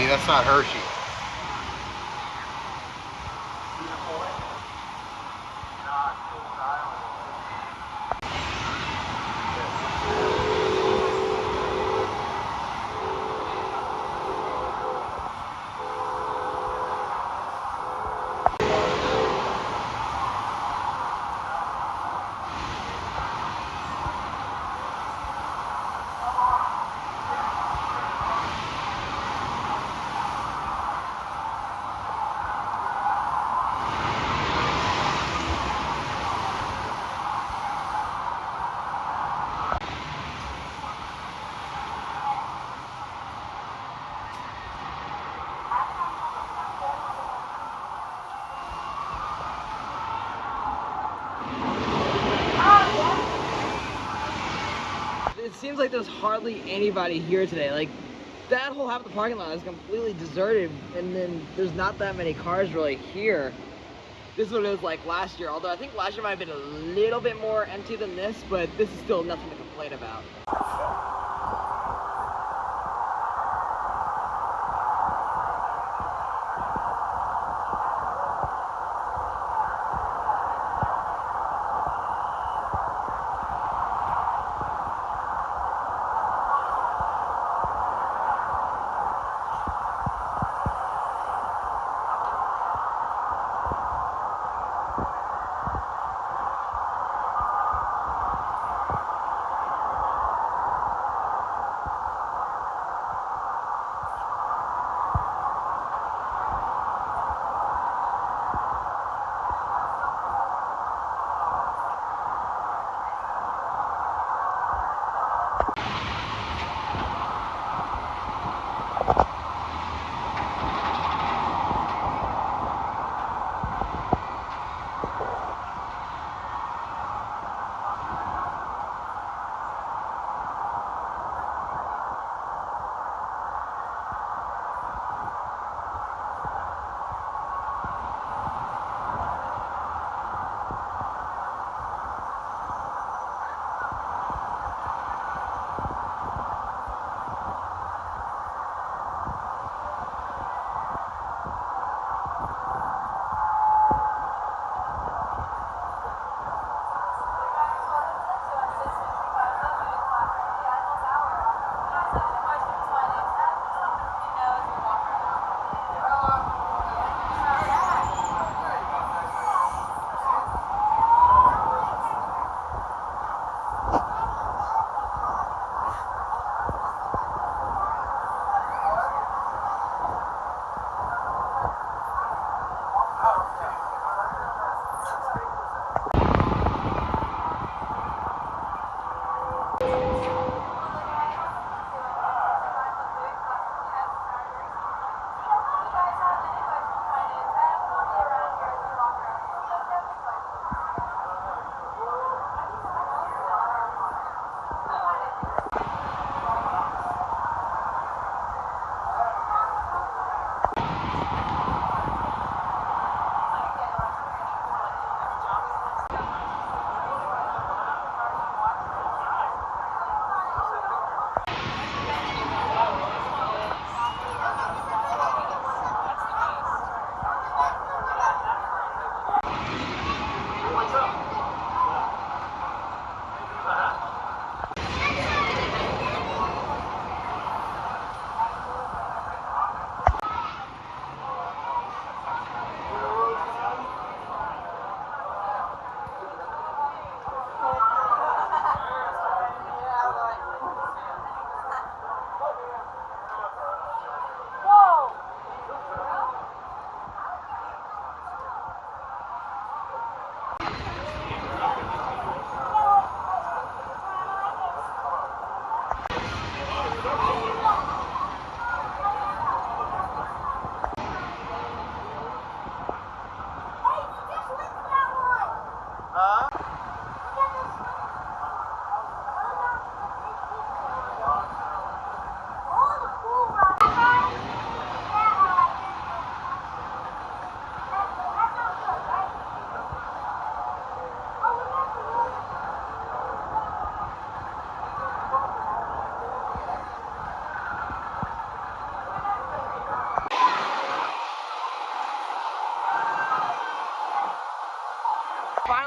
buddy. That's not Hershey. It seems like there's hardly anybody here today. Like, that whole half of the parking lot is completely deserted, and then there's not that many cars really here. This is what it was like last year, although I think last year might have been a little bit more empty than this, but this is still nothing to complain about.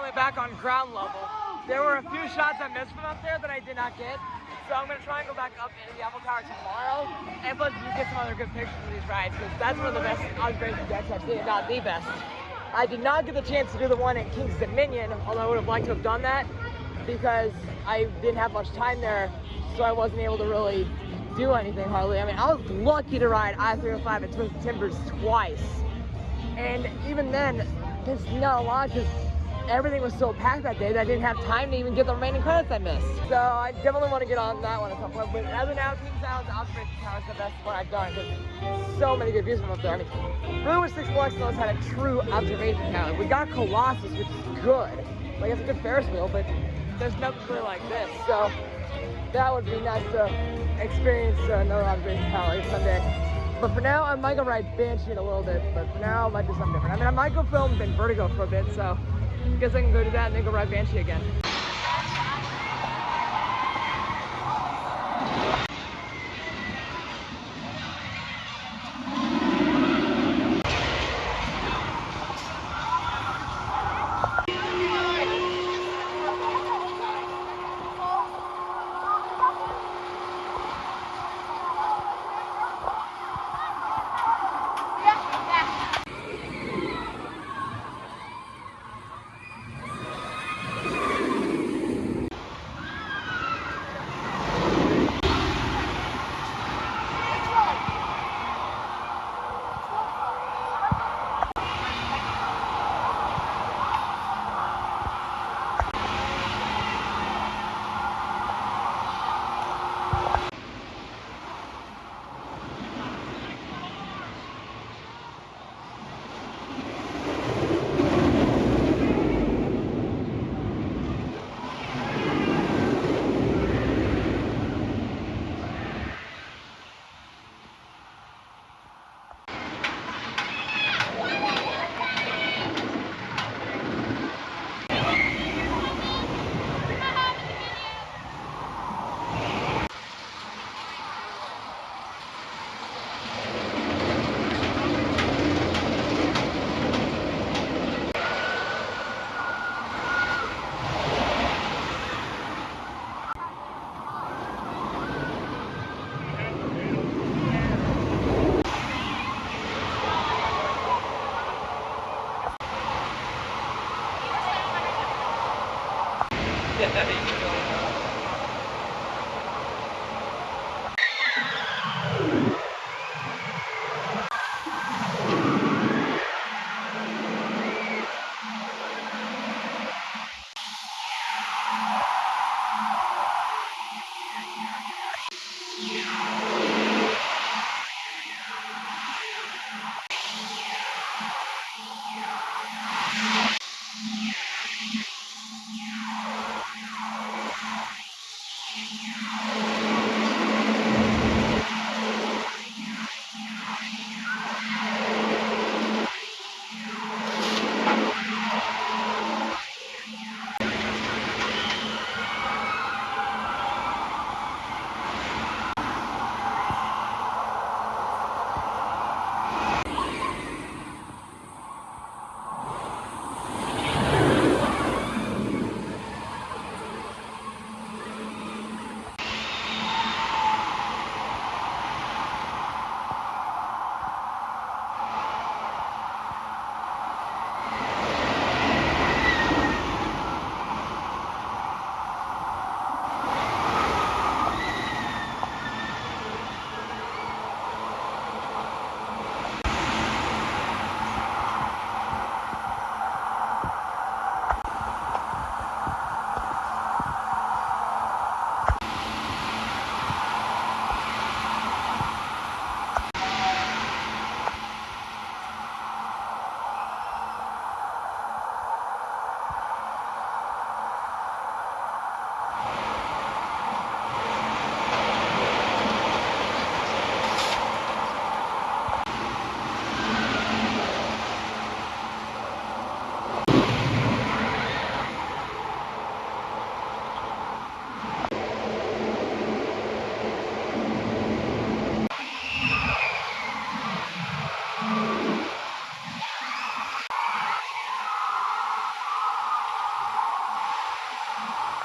finally back on ground level. There were a few shots I missed from up there that I did not get. So I'm gonna try and go back up into the Apple Tower tomorrow and plus you get some other good pictures of these rides because that's one of the best observation decks I've seen, if not the best. I did not get the chance to do the one at King's Dominion, although I would have liked to have done that because I didn't have much time there, so I wasn't able to really do anything hardly. I mean, I was lucky to ride I-305 at Twisted Timbers twice. And even then, there's not a lot because everything was so packed that day that I didn't have time to even get the remaining credits I missed. So I definitely want to get on that one at some point. But as of now, Kings Island's observation tower is the best one I've done because so many good views from up there. I mean, really wish Six Flags North had a true observation tower. We got Colossus, which is good. Like, it's a good Ferris wheel, but there's nothing really like this. So that would be nice to experience another observation tower someday. But for now, I might go ride Banshee in a little bit, but for now, I might do something different. I mean, I might go film in Vertigo for a bit, so I guess I can go do that and then go ride Banshee again.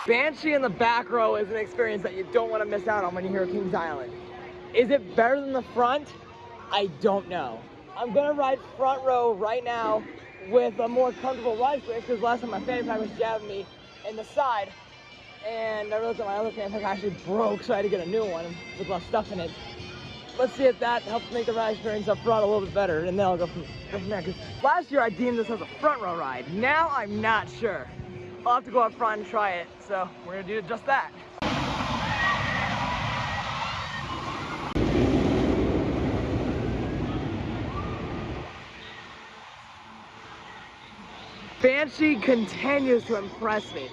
Banshee in the back row is an experience that you don't want to miss out on when you hear Kings Island. Is it better than the front? I don't know. I'm gonna ride front row right now with a more comfortable ride experience because last time my fanny pack was jabbing me in the side and I realized that my other fanny pack actually broke, so I had to get a new one with less stuff in it. Let's see if that helps make the ride experience up front a little bit better, and then I'll go from there. Because last year I deemed this as a front row ride. Now I'm not sure. I'll have to go up front and try it, so we're gonna do just that. Banshee continues to impress me.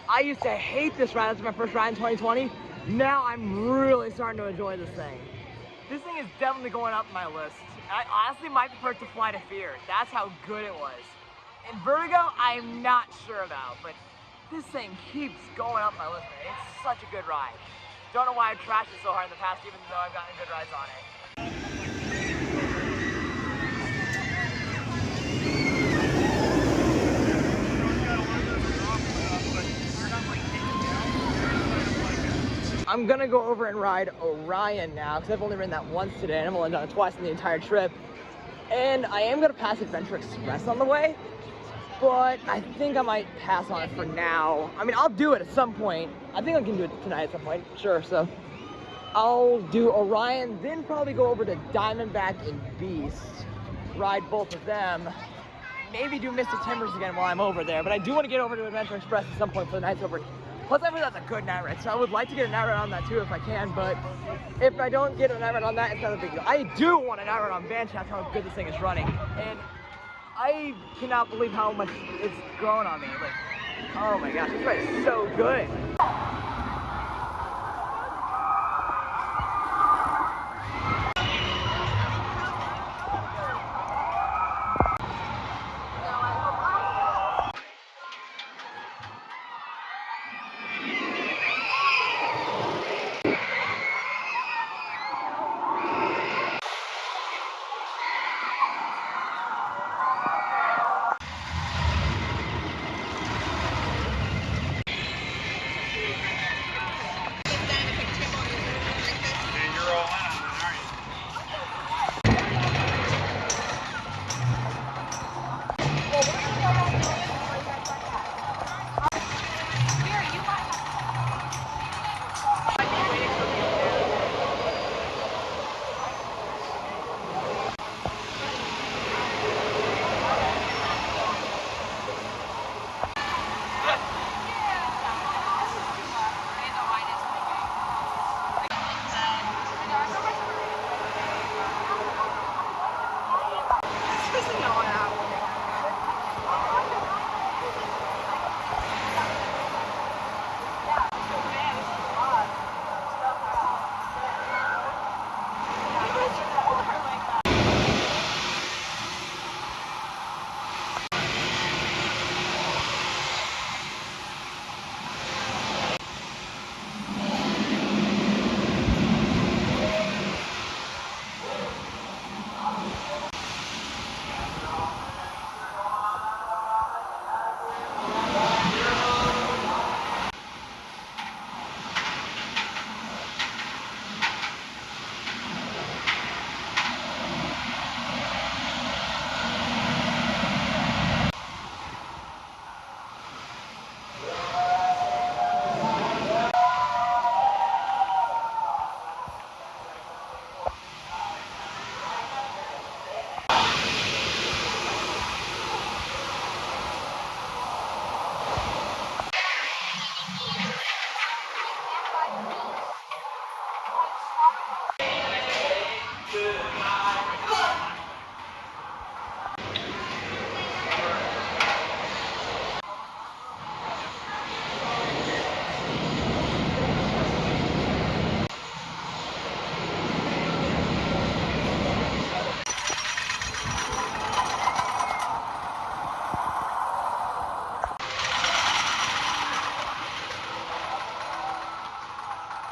I used to hate this ride. This was my first ride in 2020. Now I'm really starting to enjoy this thing. This thing is definitely going up my list. I honestly might prefer To Fly to Fear. That's how good it was. In Vertigo, I'm not sure about, but this thing keeps going up my list, man. It's such a good ride. Don't know why I've trashed it so hard in the past, even though I've gotten good rides on it. I'm gonna go over and ride Orion now, because I've only ridden that once today, and I've only done it twice in the entire trip. And I am gonna pass Adventure Express on the way, but I think I might pass on it for now. I mean, I'll do it at some point. I think I can do it tonight at some point, sure. So I'll do Orion, then probably go over to Diamondback and Beast, ride both of them. Maybe do Mystic Timbers again while I'm over there, but I do want to get over to Adventure Express at some point for the night's over. Plus, I heard that's a good night ride, so I would like to get a night ride on that too if I can, but if I don't get a night ride on that, it's not a big deal. I do want a night ride on Banshee, that's how good this thing is running. And I cannot believe how much it's grown on me. Like, oh my gosh, this ride is so good.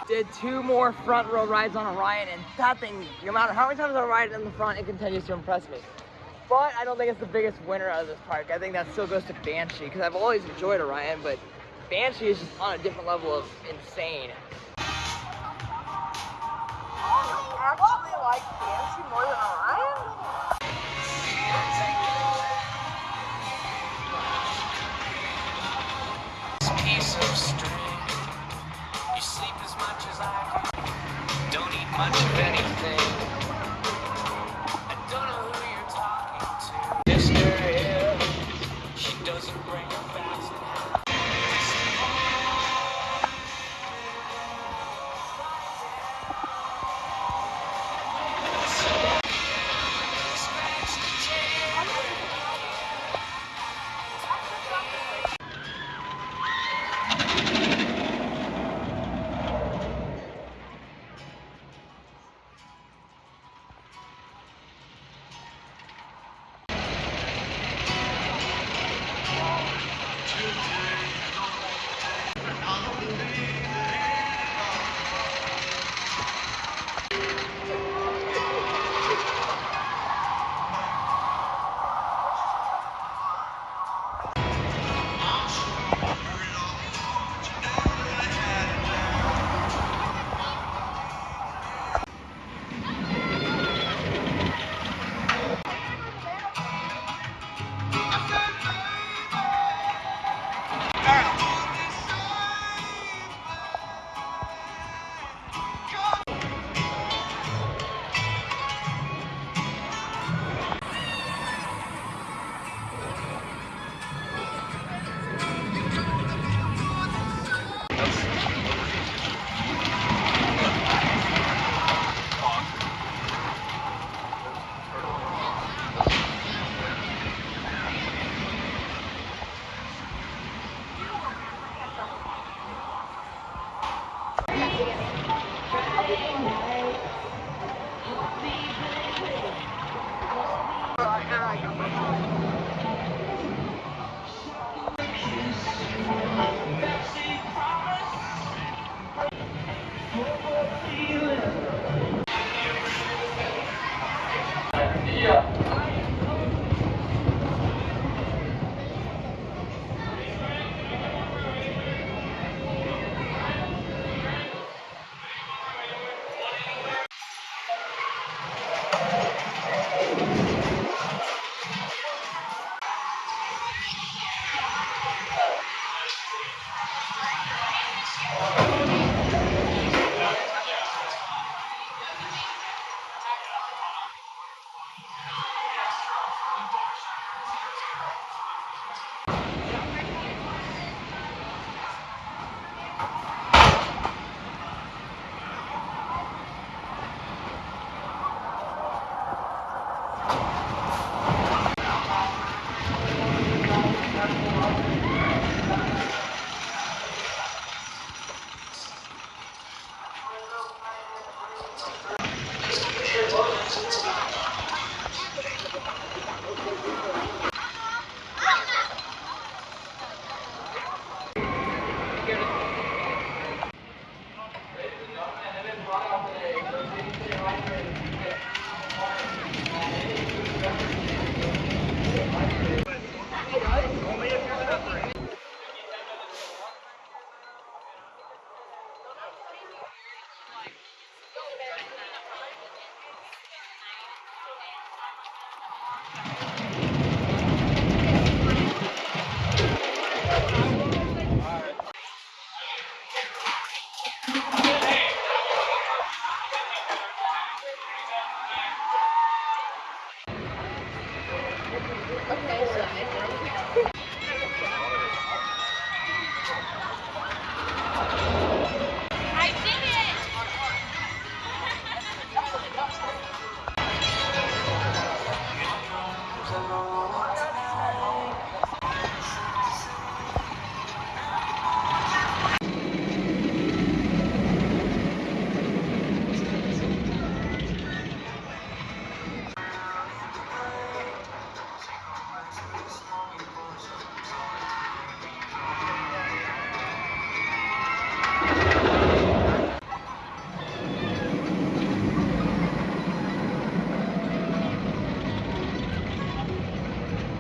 Did 2 more front row rides on Orion, and that thing, no matter how many times I ride it in the front, it continues to impress me. But I don't think it's the biggest winner out of this park. I think that still goes to Banshee, because I've always enjoyed Orion, but Banshee is just on a different level of insane. I actually like Banshee more than Orion. Piece of string. You sleep as much as I do. Don't eat much of anything. I don't know who you're talking to. Sister here, she doesn't bring her fast.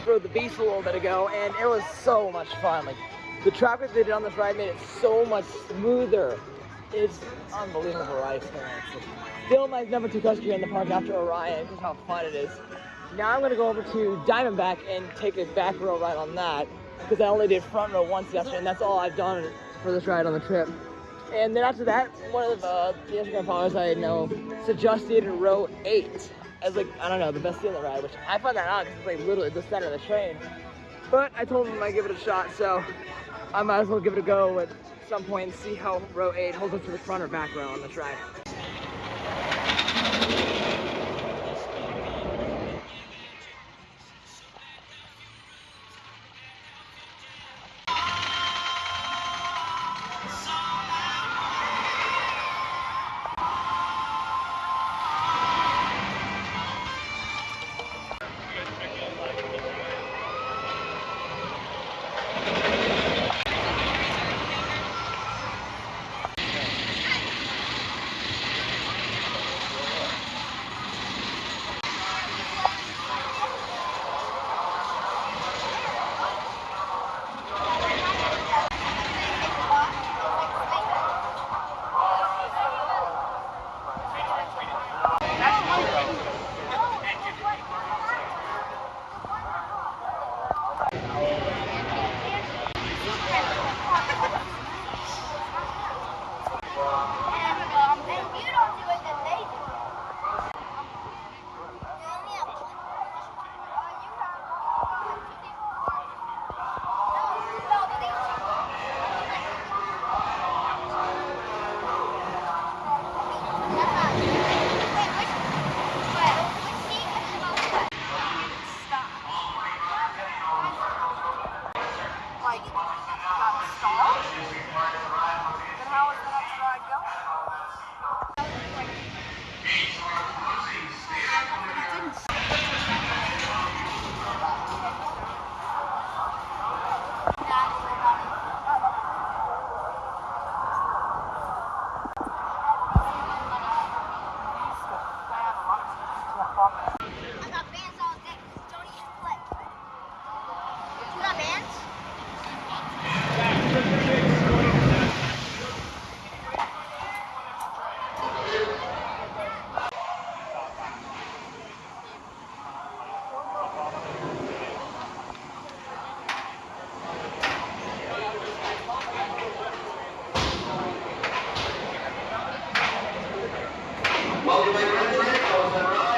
Rode the Beast a little bit ago, and it was so much fun. Like, The traffic they did on this ride made it so much smoother. It's unbelievable ride experience. Still my number 2 question here in the park after Orion, because how fun it is. Now I'm gonna go over to Diamondback and take a back row ride on that, because I only did front row once yesterday, and that's all I've done for this ride on the trip. And then after that, one of the Instagram followers I know suggested row 8 as like, I don't know, the best thing on the ride, which I find that odd because it's like literally the center of the train. But I told him I'd give it a shot, so I might as well give it a go at some point and see how row 8 holds up to the front or back row on this ride.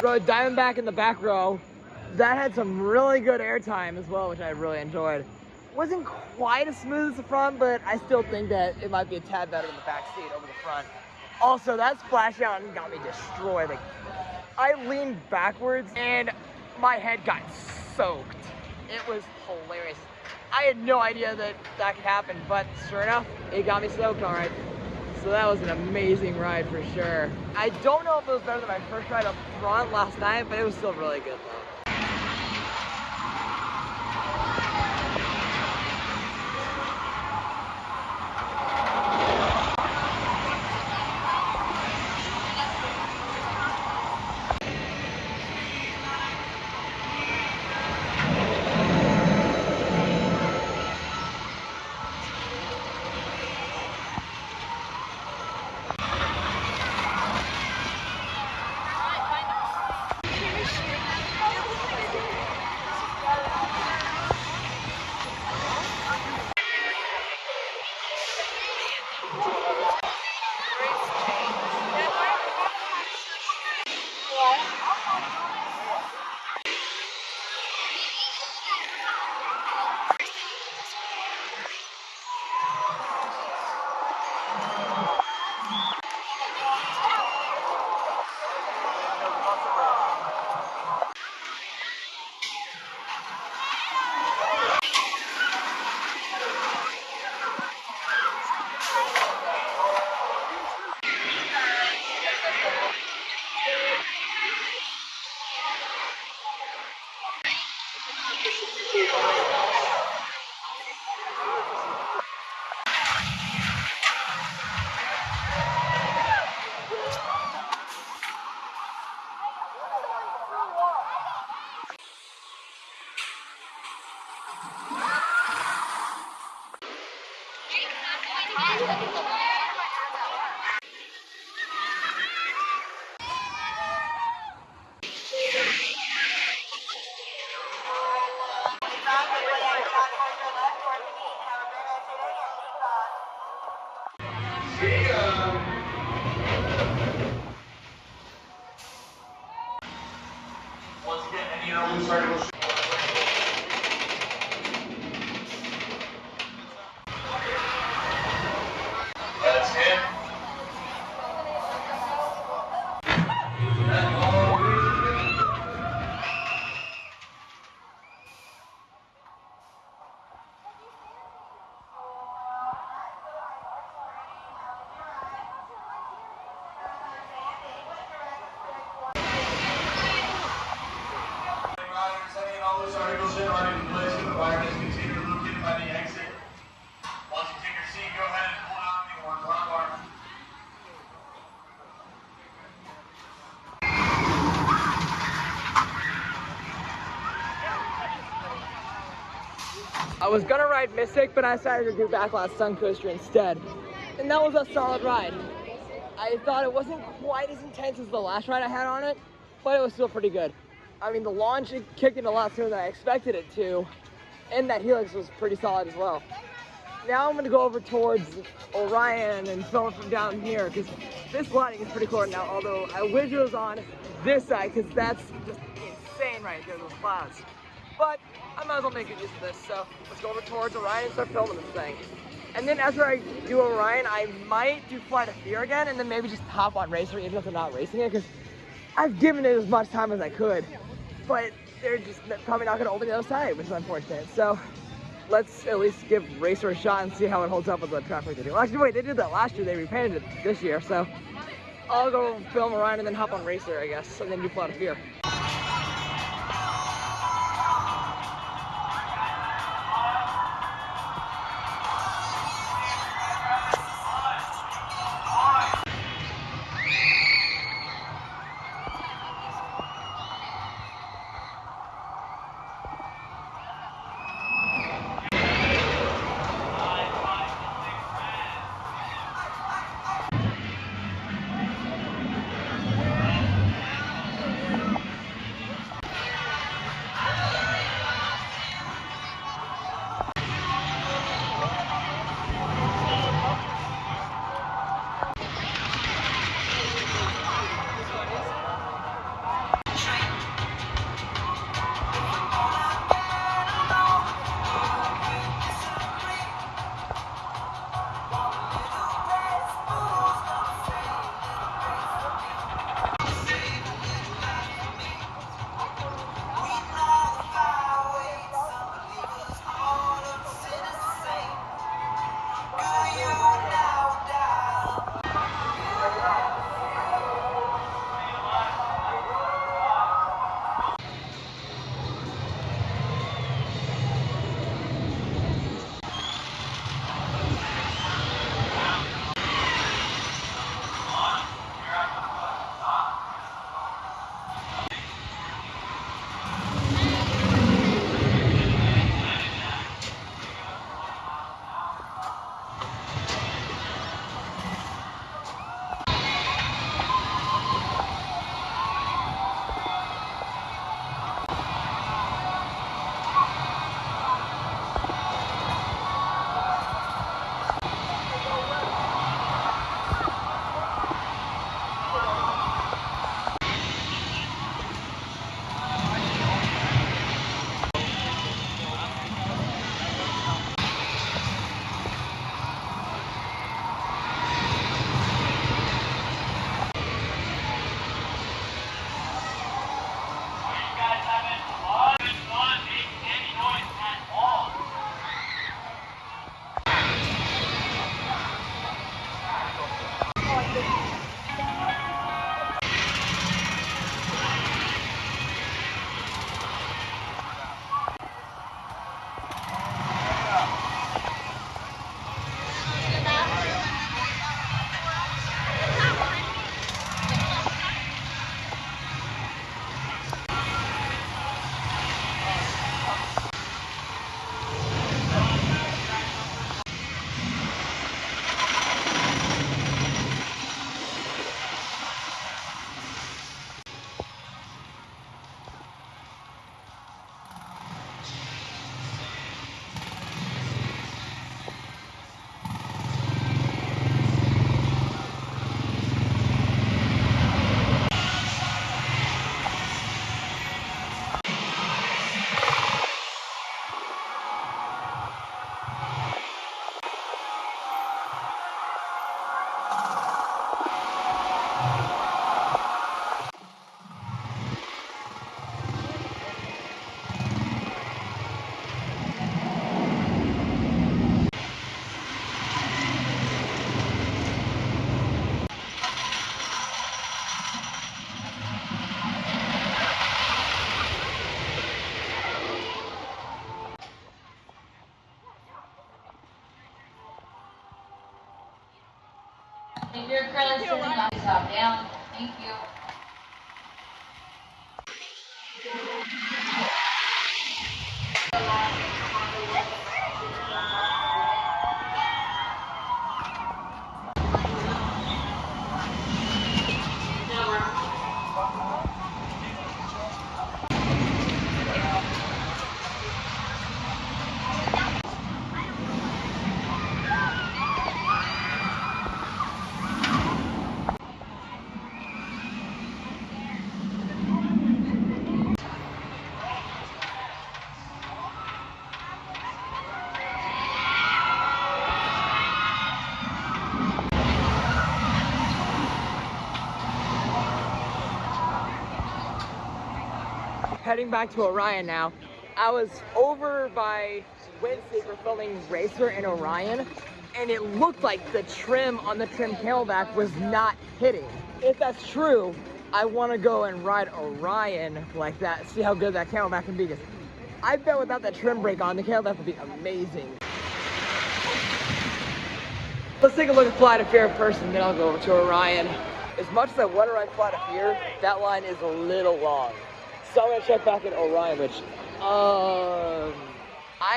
Rode Diamondback in the back row. That had some really good airtime as well, which I really enjoyed. Wasn't quite as smooth as the front, but I still think that it might be a tad better than the back seat over the front. Also, that splashdown got me destroyed. Like, I leaned backwards and my head got soaked. It was hilarious. I had no idea that that could happen, but sure enough, it got me soaked all right. So that was an amazing ride for sure. I don't know if it was better than my first ride up front last night, but it was still really good though. That's him. Riders, any and all loose articles should run into place with the virus. Continue to loop in by the exit. Once you take your seat, go ahead and pull out the orange arm bar. I was gonna ride Mystic, but I decided to do Backlash Sun Coaster instead. And that was a solid ride. I thought it wasn't quite as intense as the last ride I had on it, but it was still pretty good. I mean, the launch, it kicked in a lot sooner than I expected it to, and that Helix was pretty solid as well. Now I'm gonna go over towards Orion and film it from down here, because this lighting is pretty cool right now, although I wish it was on this side, because that's just insane right there, those clouds. But I might as well make it use of this, so let's go over towards Orion and start filming this thing. And then after I do Orion, I might do Flight of Fear again, and then maybe just hop on Racer even if they're not racing it, because I've given it as much time as I could, but they're just probably not going to open the other side, which is unfortunate. So let's at least give Racer a shot and see how it holds up with the traffic they do. Well, actually, wait, they did that last year. They repainted it this year, so I'll go film Orion and then hop on Racer, I guess, and then do Flight of Fear. Your acrylics in the top down. Thank you. Heading back to Orion now. I was over by Wednesday for filming Racer in Orion, and it looked like the trim on the trim camelback was not hitting. If that's true, I want to go and ride Orion like that, see how good that camelback can be. Because I bet without that trim brake on, the camelback would be amazing. Let's take a look at Flight of Fear in person, then I'll go over to Orion. As much as I want to ride Flight of Fear, that line is a little long. So I'm gonna check back at Orion, which, I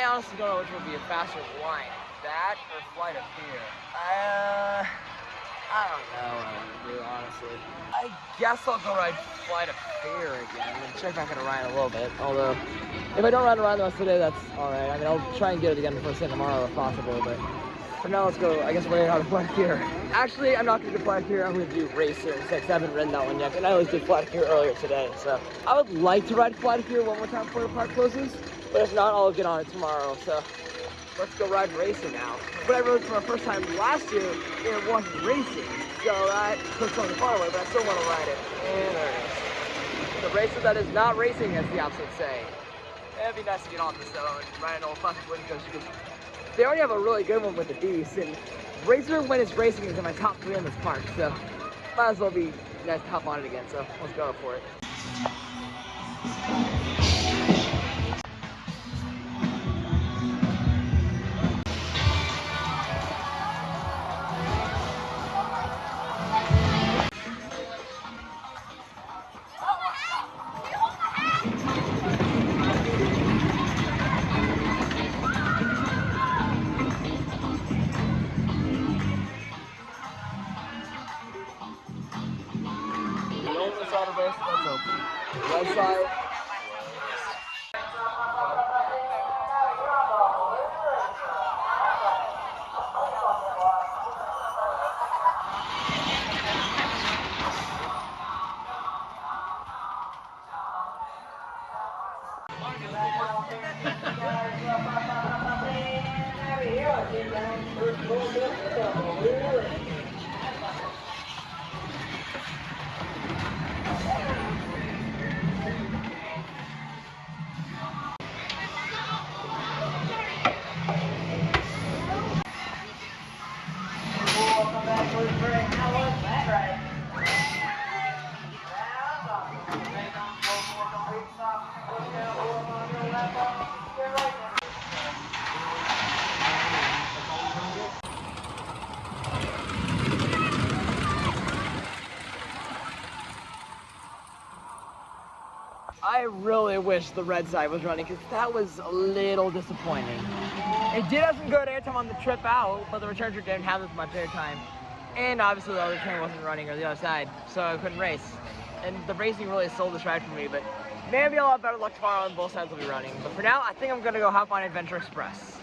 honestly don't know which would be a faster line, that or Flight of Fear. I don't know what I'm gonna do, honestly. I guess I'll go ride Flight of Fear again and check back at Orion a little bit. Although, if I don't ride Orion the rest of the day, that's alright. I mean, I'll try and get it again before say tomorrow if possible, but for now, let's go, I guess, ride out of Flight of Fear. Actually, I'm not gonna do Flight of Fear, I'm gonna do Racer instead, because I haven't ridden that one yet, and I only did Flight of Fear earlier today, so. I would like to ride Flight of Fear one more time before the park closes, but if not, I'll get on it tomorrow, so. Let's go ride Racer now. When I rode for my first time last year, it wasn't racing, so that took some of the fun away, but I still want to ride it. And there it is. The Racer that is not racing, as the opposite say. It'd be nice to get on this though and ride an old classic wooden coaster, because they already have a really good one with the Beast, and Racer, when it's racing, is in my top 3 in this park, so might as well be nice to hop on it again, so let's go for it. Right side. I really wish the red side was running, because that was a little disappointing. It did have some good airtime on the trip out, but the return trip didn't have as much airtime. And obviously the other train wasn't running, or the other side, so I couldn't race. And the racing really sold this ride for me, but maybe I'll have better luck tomorrow and both sides will be running. But for now, I think I'm gonna go hop on Adventure Express.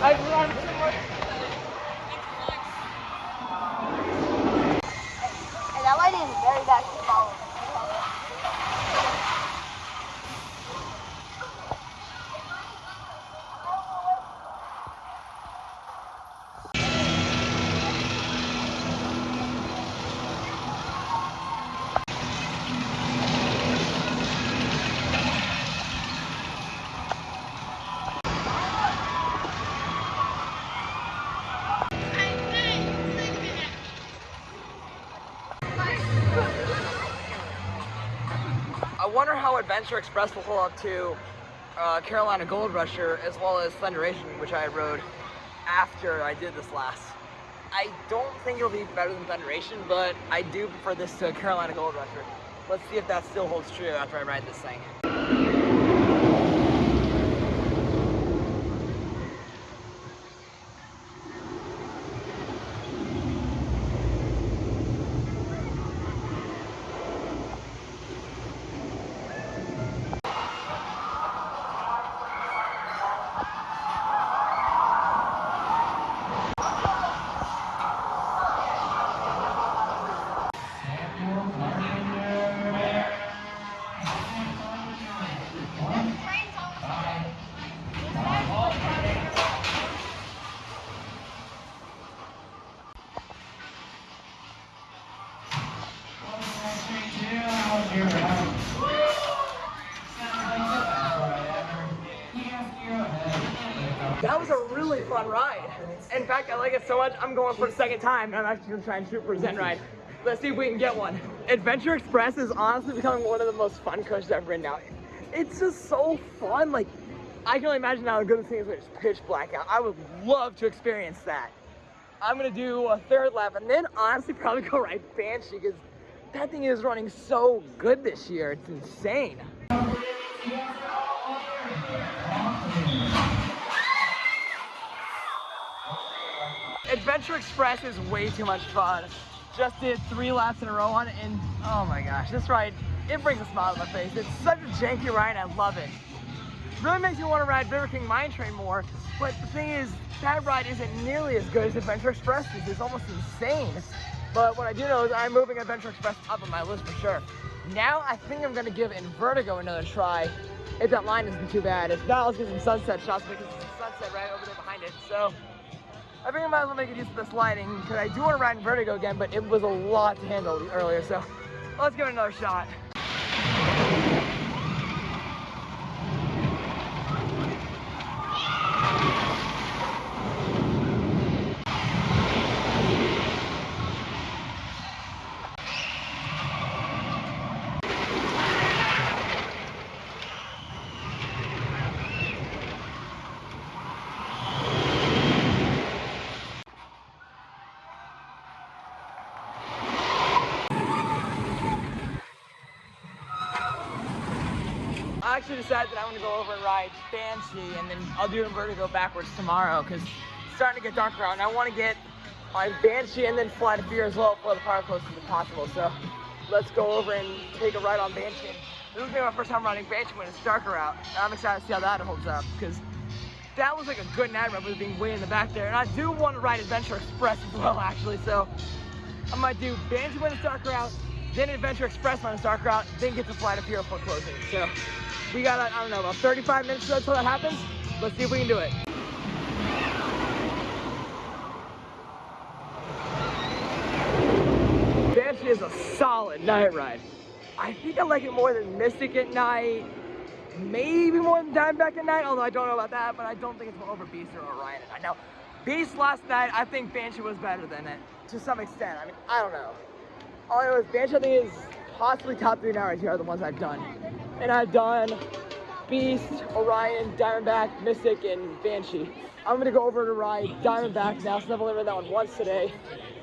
I've run too much. And that lighting is very bad to follow. I wonder how Adventure Express will hold up to Carolina Gold Rusher as well as Thunderation, which I rode after I did this last. I don't think it'll be better than Thunderation, but I do prefer this to Carolina Gold Rusher. Let's see if that still holds true after I ride this thing. That was a really fun ride. In fact, I like it so much, I'm going for the second time, and I'm actually gonna try and shoot for a Zen ride. Let's see if we can get one. Adventure Express is honestly becoming one of the most fun coaches I've ridden now. It's just so fun. Like, I can only imagine how good this thing is when it's pitch black out. I would love to experience that. I'm gonna do a third lap and then honestly probably go ride Banshee because that thing is running so good this year. It's insane. Adventure Express is way too much fun. Just did 3 laps in a row on it, and oh my gosh, this ride, it brings a smile to my face. It's such a janky ride, I love it. Really makes me want to ride River King Mine Train more, but the thing is, that ride isn't nearly as good as Adventure Express is. It's almost insane. But what I do know is I'm moving Adventure Express up on my list for sure. Now I think I'm gonna give Vertigo another try, if that line isn't too bad. If not, let's get some sunset shots because it's a sunset right over there behind it. So I think I might as well make it use of this lighting because I do want to ride in Vertigo again, but it was a lot to handle earlier. So let's give it another shot. I actually decided that I'm gonna go over and ride Banshee, and then I'll do Vertigo backwards tomorrow because it's starting to get darker out, and I want to get my Banshee and then Flight of Fear as well for the power closest as possible. So let's go over and take a ride on Banshee. This will be my first time riding Banshee when it's darker out. And I'm excited to see how that holds up because that was like a good night ride with being way in the back there. And I do want to ride Adventure Express as well, actually. So I might do Banshee when it's darker out, then Adventure Express when it's darker out, then get to Flight of Fear for closing. So we got, I don't know, about 35 minutes until that happens. Let's see if we can do it. Banshee is a solid night ride. I think I like it more than Mystic at night, maybe more than Diamondback at night, although I don't know about that, but I don't think it's over Beast or Orion at night. Now, Beast last night, I think Banshee was better than it, to some extent. I mean, I don't know. All I know is Banshee, I think, is possibly top 3 night rides here are the ones I've done. And I've done Beast, Orion, Diamondback, Mystic, and Banshee. I'm gonna go over to ride Diamondback now, so I've only ridden that one once today.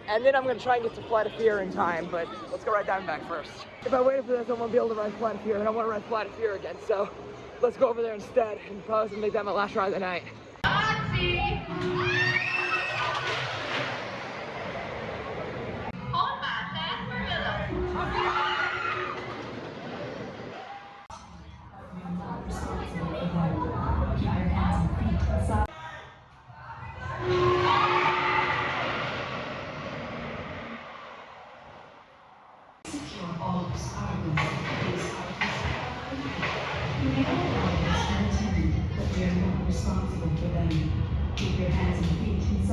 And then I'm gonna try and get to Flight of Fear in time, but let's go ride Diamondback first. If I waited for this, I won't be able to ride Flight of Fear, and I wanna ride Flight of Fear again, so let's go over there instead, and probably make that my last ride of the night.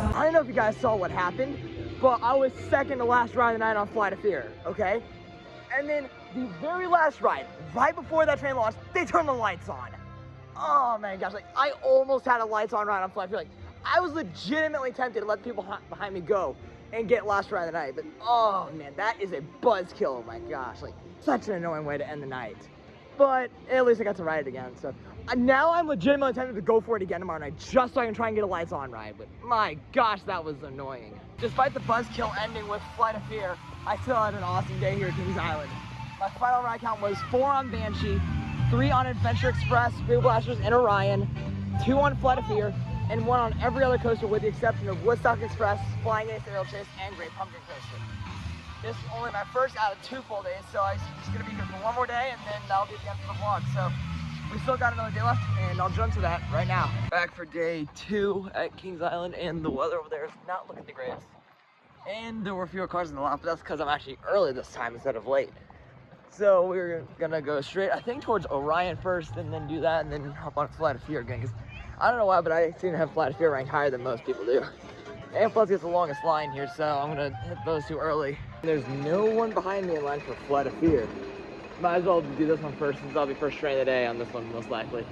I don't know if you guys saw what happened, but I was second to last ride of the night on Flight of Fear, okay? And then the very last ride, right before that train launched, they turned the lights on. Oh my gosh, like I almost had a lights on ride on Flight of Fear. Like I was legitimately tempted to let the people behind me go and get last ride of the night, but oh man, that is a buzzkill, oh my gosh. Like such an annoying way to end the night. But at least I got to ride it again, so. Now I'm legitimately tempted to go for it again tomorrow night, just so I can try and get a lights on ride, but my gosh, that was annoying. Despite the buzzkill ending with Flight of Fear, I still had an awesome day here at Kings Island. My final ride count was 4 on Banshee, 3 on Adventure Express, Big Blasters, and Orion, 2 on Flight of Fear, and 1 on every other coaster with the exception of Woodstock Express, Flying Ace Aerial Chase, and Great Pumpkin Coaster. This is only my first out of 2 full days, so I'm just gonna be here for 1 more day, and then that'll be the end of the vlog. So we still got another day left, and I'll jump to that right now. Back for day 2 at Kings Island, and the weather over there is not looking the greatest. And there were fewer cars in the lot, but that's because I'm actually early this time instead of late. So we're gonna go straight, I think, towards Orion first, and then do that, and then hop on Flight of Fear again, because I don't know why, but I seem to have Flight of Fear ranked higher than most people do. And plus it's the longest line here, so I'm gonna hit those 2 early. There's no one behind me in line for Flight of Fear. Might as well do this one first, since I'll be first train of the day on this one, most likely.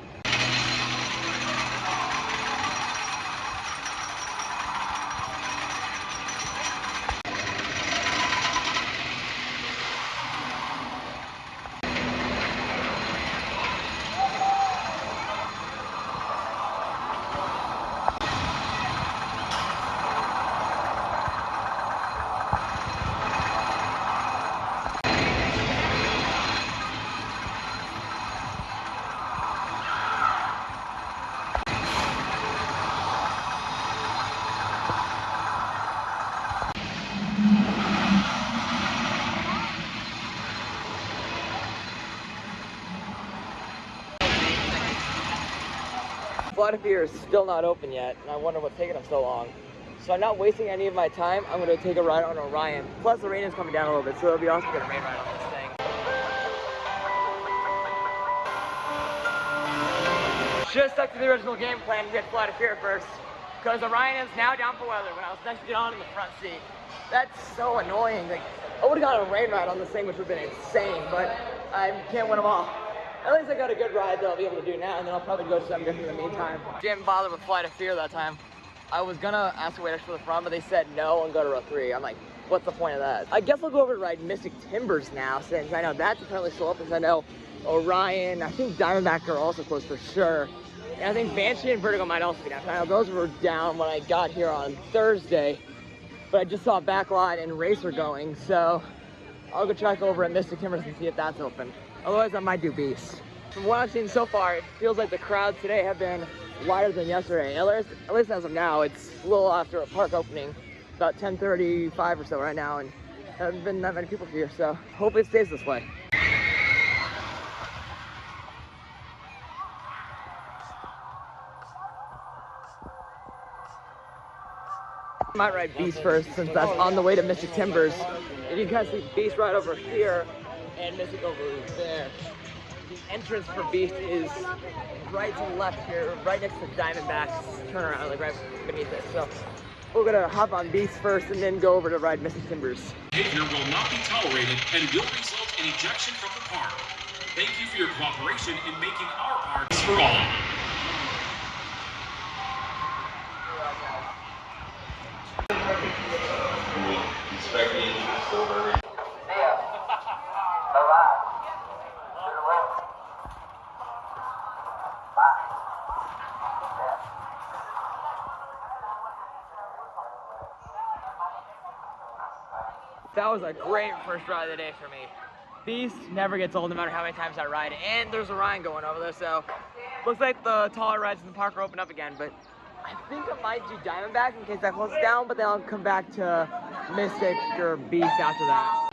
Flight of Fear is still not open yet, and I wonder what's taking them so long. So I'm not wasting any of my time. I'm going to take a ride on Orion. Plus the rain is coming down a little bit, so it'll be awesome to get a rain ride on this thing. Just stuck to the original game plan to get Flight of Fear first, because Orion is now down for weather when I was next to get on in the front seat. That's so annoying. Like, I would have gotten a rain ride on this thing, which would have been insane, but I can't win them all. At least I got a good ride that I'll be able to do now, and then I'll probably go to something different in the meantime. Didn't bother with Flight of Fear that time. I was gonna ask to wait extra for the front, but they said no and go to row 3. I'm like, what's the point of that? I guess I'll go over to ride Mystic Timbers now, since I know that's apparently still open. I know Orion, I think Diamondback are also closed for sure. And I think Banshee and Vertigo might also be down. I know those were down when I got here on Thursday, but I just saw Backlot and Racer going, so I'll go check over at Mystic Timbers and see if that's open. Otherwise, I might do Beast. From what I've seen so far, it feels like the crowds today have been lighter than yesterday. At least as of now, it's a little after a park opening, about 10:35 or so right now, and there haven't been that many people here, so hope it stays this way. I might ride Beast first, since that's on the way to Mystic Timbers. And you can see Beast right over here and Mystic over there. The entrance for Beast is right to the left here, right next to Diamondback's turnaround, like right beneath it. So we're gonna hop on Beast first and then go over to ride Mystic Timbers. Behavior will not be tolerated and will result in ejection from the park. Thank you for your cooperation in making our park for all. That was a great first ride of the day for me. Beast never gets old no matter how many times I ride it. And there's Orion going over there, so looks like the taller rides in the park are open up again, but I think I might do Diamondback in case that closes down, but then I'll come back to Mystic or Beast after that.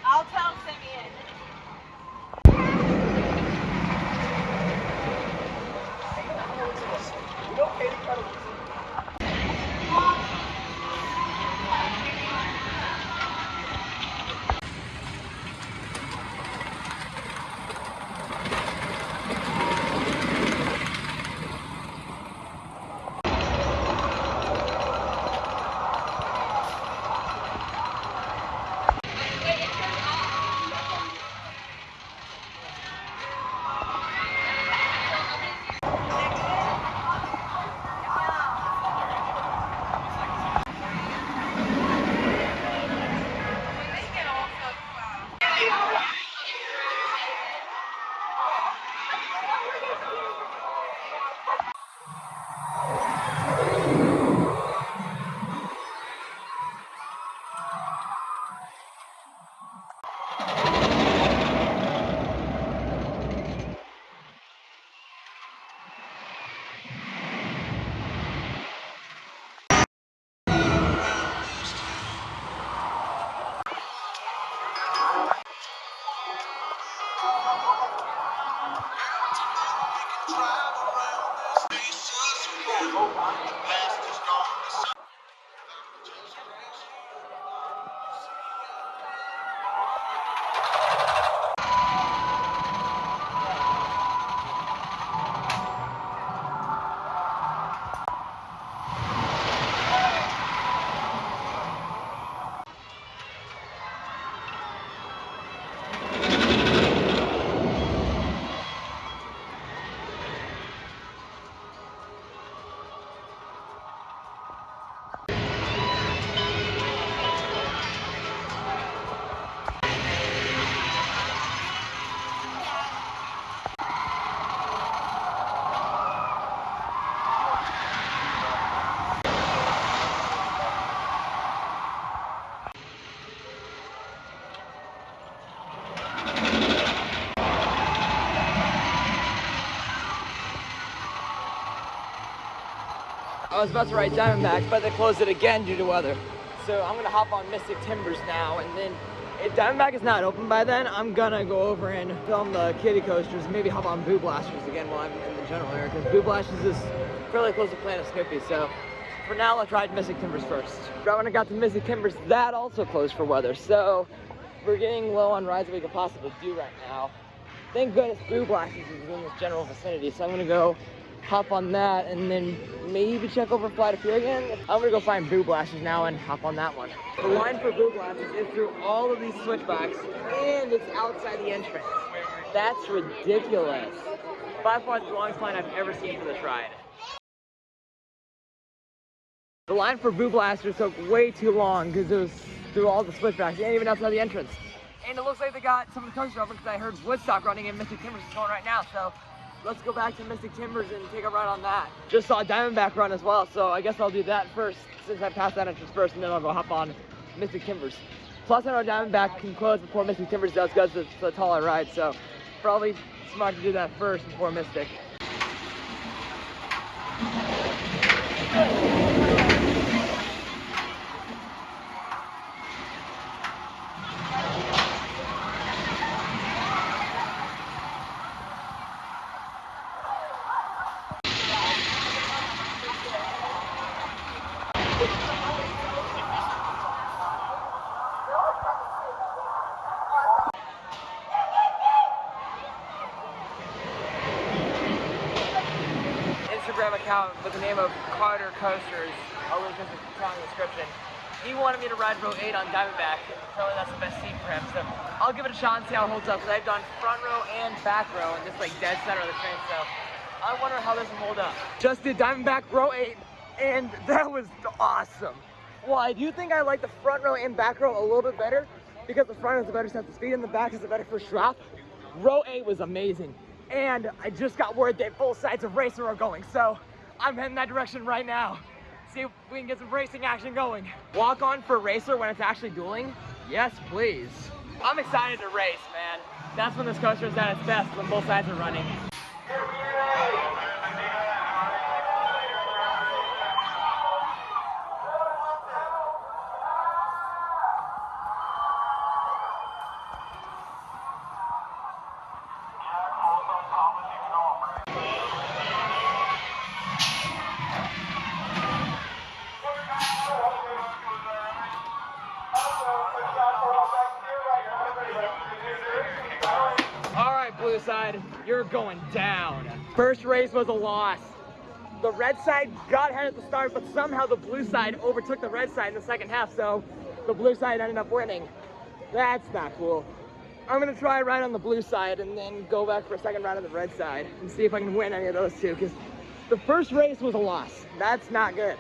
I'll tell Simeon. I was about to ride Diamondback, but they closed it again due to weather. So I'm gonna hop on Mystic Timbers now, and then if Diamondback is not open by then, I'm gonna go over and film the kiddie coasters, maybe hop on Boo Blasters again while I'm in the general area, because Boo Blasters is fairly close to Planet Snoopy. So for now, let's ride Mystic Timbers first. Right when I got to Mystic Timbers, that also closed for weather. So we're getting low on rides that we could possibly do right now. Thank goodness Boo Blasters is in this general vicinity, so I'm gonna go hop on that and then maybe check over Flight of Fear again. I'm gonna go find Boo Blasters now and hop on that one. The line for Boo Blasters is through all of these switchbacks and it's outside the entrance. That's ridiculous. By far the longest line I've ever seen for this ride. The line for Boo Blasters took way too long because it was through all the switchbacks and even outside the entrance. And it looks like they got some of the coasters open because I heard Woodstock running and Mystic Timbers is going right now. So let's go back to Mystic Timbers and take a ride on that. Just saw Diamondback run as well, so I guess I'll do that first since I passed that entrance first, and then I'll go hop on Mystic Timbers. Plus, I know Diamondback can close before Mystic Timbers does because it's a taller ride, so probably smart to do that first before Mystic. Instagram Instagram account with the name of Carter Coasters. I'll link his account in the description. He wanted me to ride row 8 on Diamondback. Apparently that's the best seat for him. So I'll give it a shot and see how it holds up, because I've done front row and back row and just like dead center of the train. So I wonder how this will hold up. Just did Diamondback row 8 and that was awesome. Well, I do think I like the front row and back row a little bit better because the front has a better sense of speed and the back is a better first drop. Row 8 was amazing. And I just got word that both sides of Racer are going. So I'm heading that direction right now. See if we can get some racing action going. Walk on for Racer when it's actually dueling? Yes, please. I'm excited to race, man. That's when this coaster is at its best, when both sides are running. Blue side, you're going down. First race was a loss. The red side got ahead at the start, but somehow the blue side overtook the red side in the second half, so the blue side ended up winning. That's not cool. I'm gonna try a ride on the blue side and then go back for a second ride on the red side and see if I can win any of those two, because the first race was a loss. That's not good.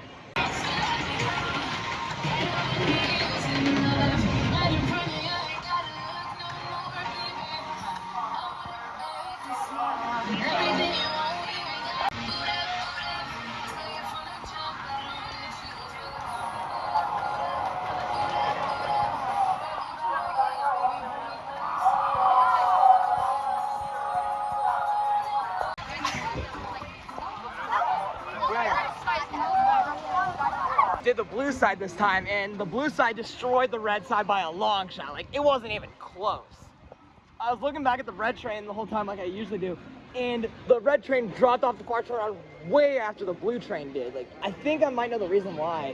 Did the blue side this time, and the blue side destroyed the red side by a long shot. Like, it wasn't even close. I was looking back at the red train the whole time like I usually do, and the red train dropped off the far turnaround way after the blue train did. Like, I think I might know the reason why.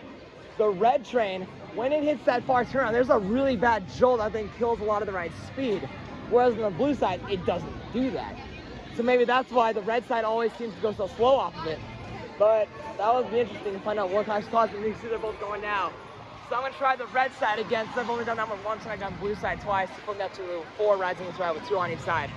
The red train, when it hits that far turnaround, there's a really bad jolt I think kills a lot of the ride's speed. Whereas on the blue side, it doesn't do that. So maybe that's why the red side always seems to go so slow off of it. But that would be interesting to find out what kind of caused it. You can see they're both going now. So I'm gonna try the red side again, since I've only done that one once and I've done blue side twice. Put that to 4 rides on this ride with 2 on each side.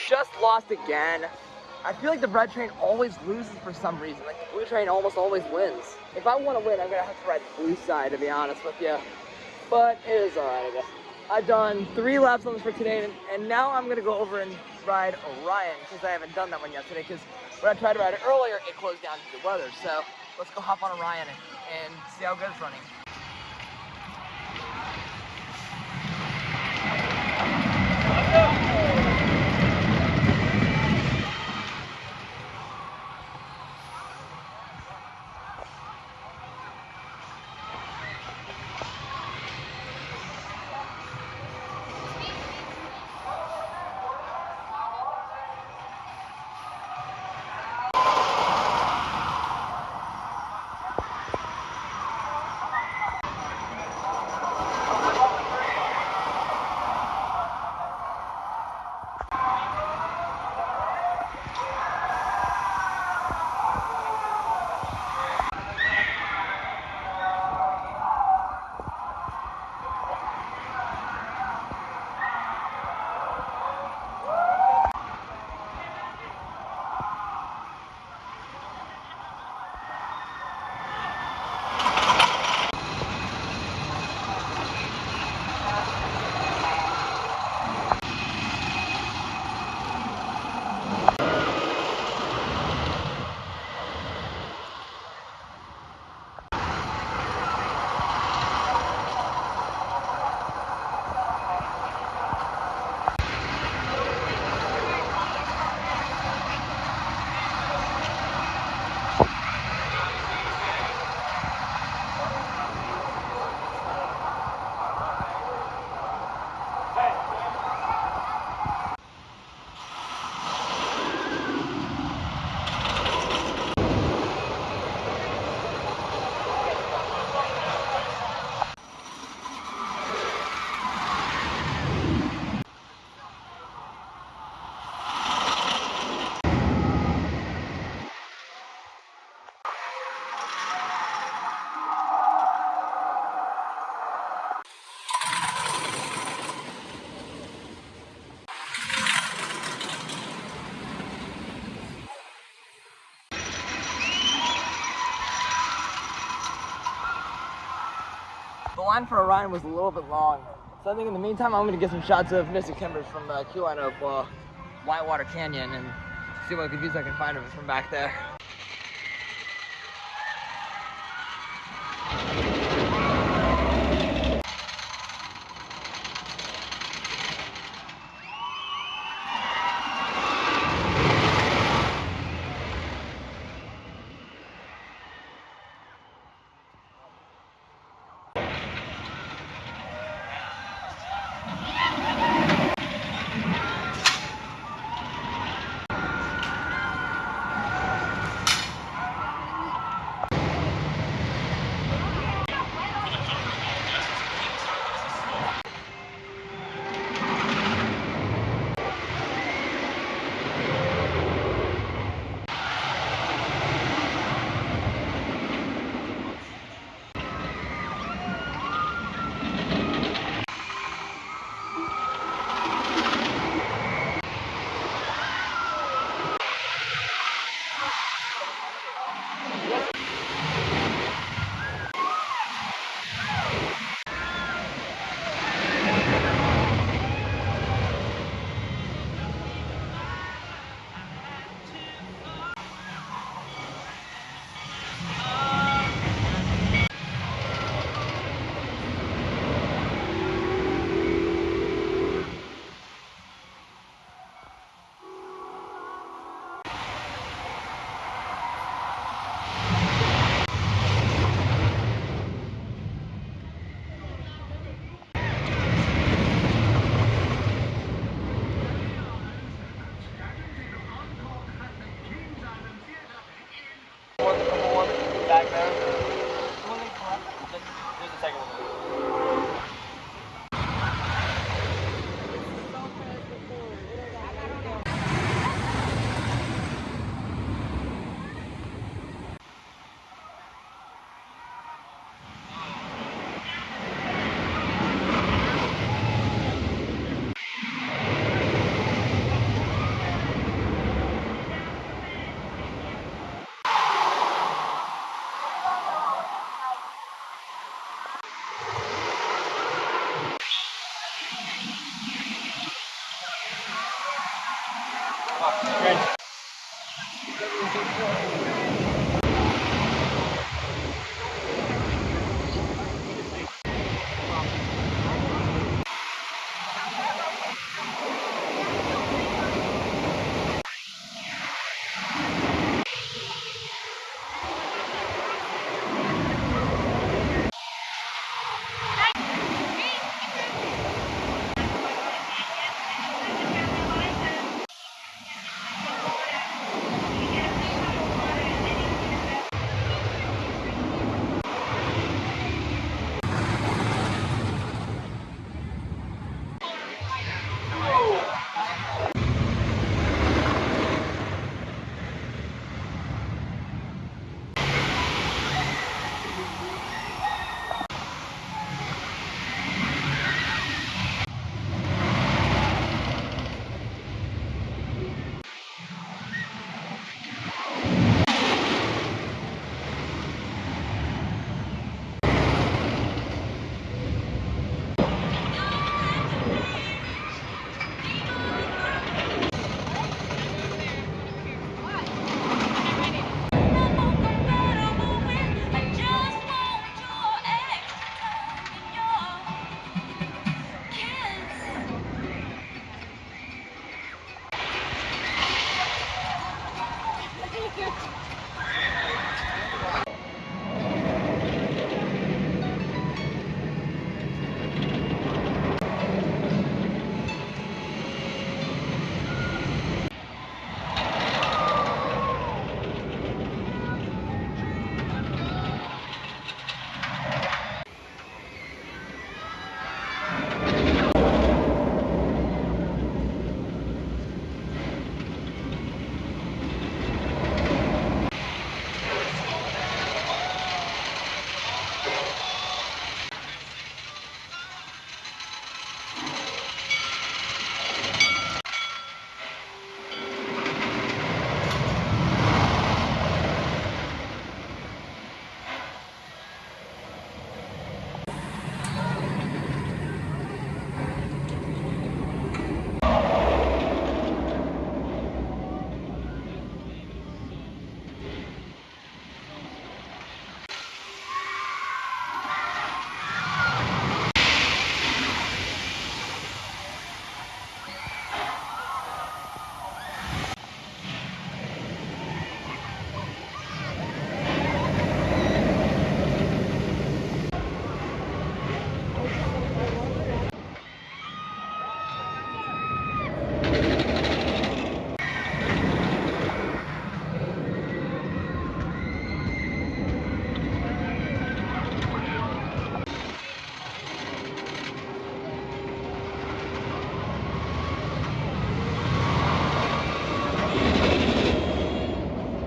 Just lost again. I feel like the red train always loses for some reason. Like the blue train almost always wins. If I want to win, I'm gonna have to ride the blue side, to be honest with you. But it is alright, I guess. I've done 3 laps on this for today, and now I'm gonna go over and ride Orion, because I haven't done that one yet today, because when I tried to ride it earlier, it closed down due to weather. So let's go hop on Orion and see how good it's running. line for Orion was a little bit long. So I think in the meantime, I'm gonna get some shots of Mystic Timbers from the queue line of Whitewater Canyon and see what good views I can find of it from back there.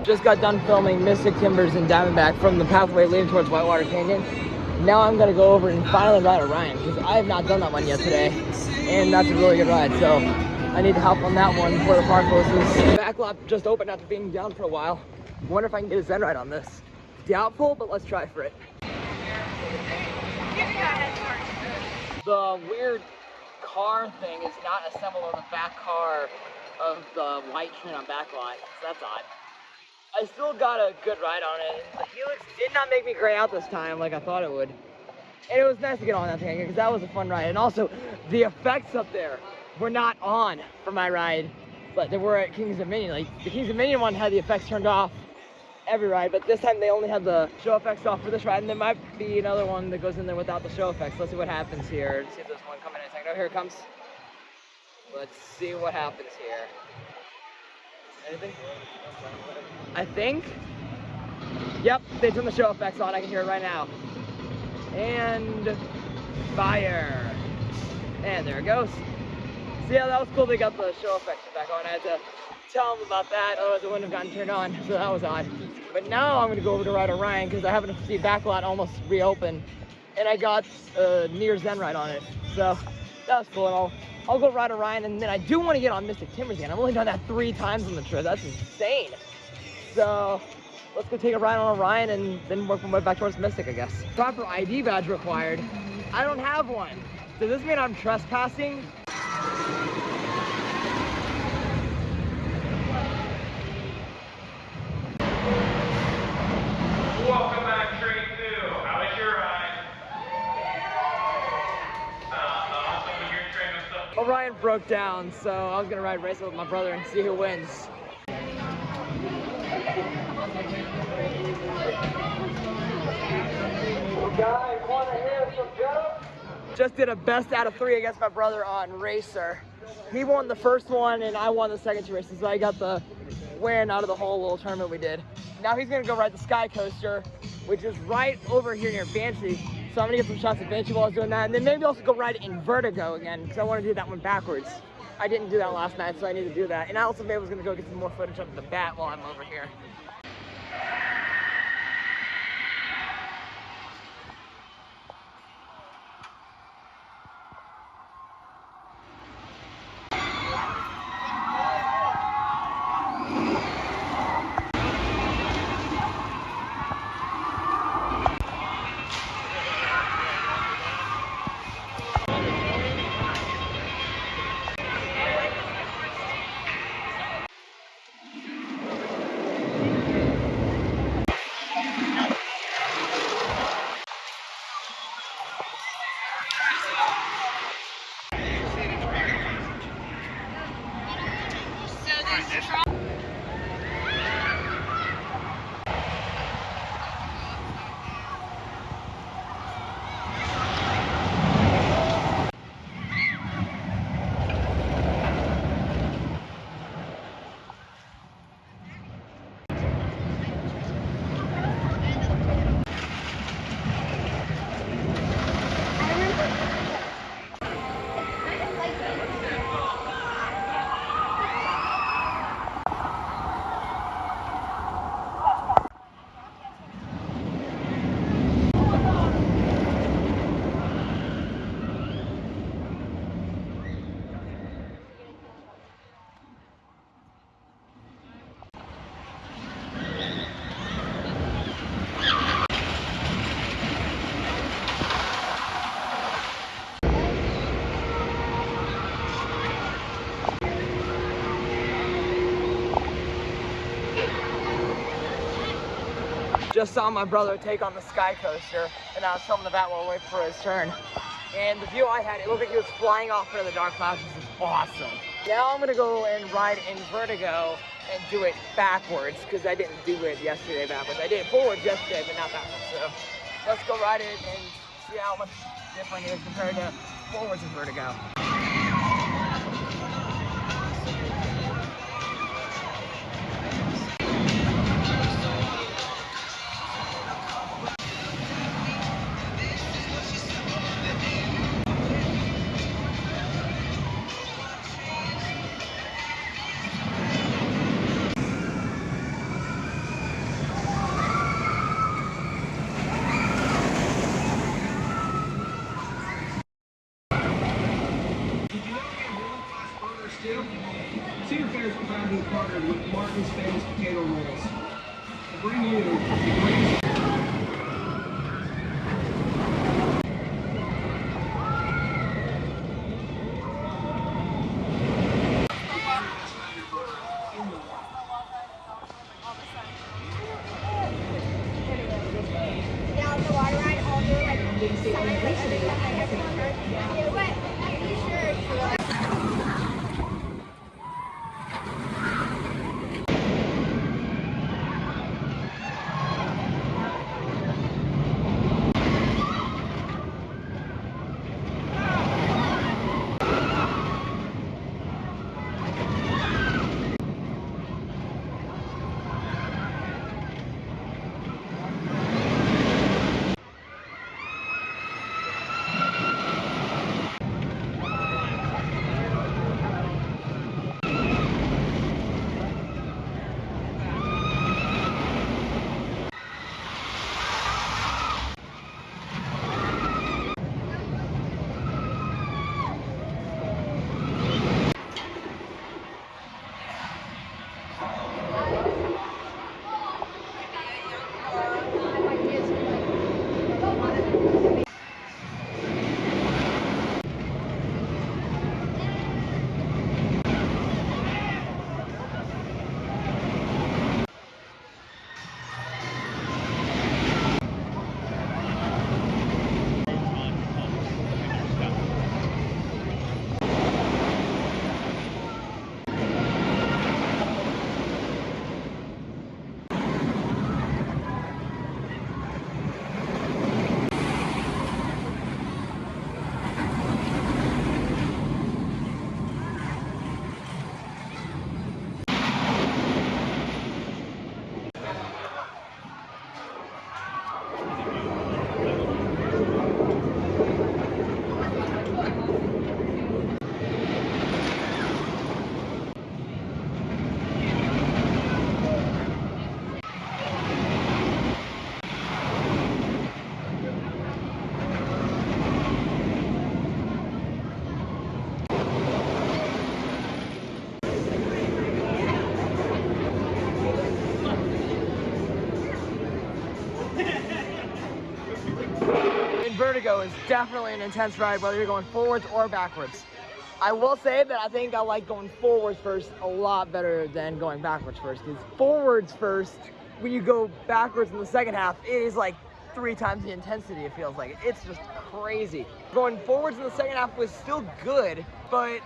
just got done filming Mystic Timbers and Diamondback from the pathway leading towards Whitewater Canyon. Now I'm gonna go over and finally ride Orion, because I have not done that one yet today, and that's a really good ride, so I need help on that one before the park closes. The back lot just opened after being down for a while. Wonder if I can get a Zen ride on this. Doubtful, but let's try for it. The weird car thing is not assembled on the back car of the white train on back lot, so that's odd. I still got a good ride on it. The Helix did not make me gray out this time like I thought it would. And it was nice to get on that thing because that was a fun ride. And also, the effects up there were not on for my ride, but they were at Kings Dominion. Like, the Kings Dominion one had the effects turned off every ride, but this time they only had the show effects off for this ride, and there might be another one that goes in there without the show effects. Let's see what happens here. Let's see if there's one coming in a second. Oh, here it comes. Let's see what happens here. Anything? I think. Yep, they turned the show effects on. I can hear it right now. And fire. And there it goes. So yeah, that was cool. They got the show effects back on. I had to tell them about that, otherwise it wouldn't have gotten turned on. So that was odd. But now I'm gonna go over to ride Orion because I happen to see back lot almost reopen, and I got a near Zen ride on it. So that was cool. And I'll go ride Orion, and then I do want to get on Mystic Timbers again. I've only done that 3 times on the trip. That's insane. So let's go take a ride on Orion and then work my way back towards Mystic, I guess. Proper ID badge required. I don't have one. Does this mean I'm trespassing? Welcome back, train 2. How was your ride? Orion broke down, so I was gonna ride race with my brother and see who wins. Guys, wanna hear some jokes? Just did a best out of 3 against my brother on Racer. He won the first one and I won the second 2 races, so I got the win out of the whole little tournament we did. Now he's gonna go ride the Sky Coaster, which is right over here near Banshee. So I'm gonna get some shots of Banshee while I was doing that, and then maybe also go ride it in Vertigo again, because I want to do that one backwards. I didn't do that last night, so I need to do that. And I also maybe was gonna go get some more footage of the bat while I'm over here. Just saw my brother take on the Sky Coaster, and I was filming the bat while waiting for his turn. And the view I had, it looked like he was flying off into the dark clouds. This is awesome. Now I'm gonna go and ride in Vertigo and do it backwards, because I didn't do it yesterday backwards. I did it forwards yesterday, but not backwards. So let's go ride it and see how much different it is compared to forwards in Vertigo. potato rolls. To bring you the greatest. Yeah, on the water ride, all their like signs, like everyone, like everyone heard. Yeah, what? Are you sure? Vertigo is definitely an intense ride, whether you're going forwards or backwards. I will say that I think I like going forwards first a lot better than going backwards first, because forwards first, when you go backwards in the second half, it is like 3 times the intensity, it feels like. It's just crazy. Going forwards in the second half was still good, but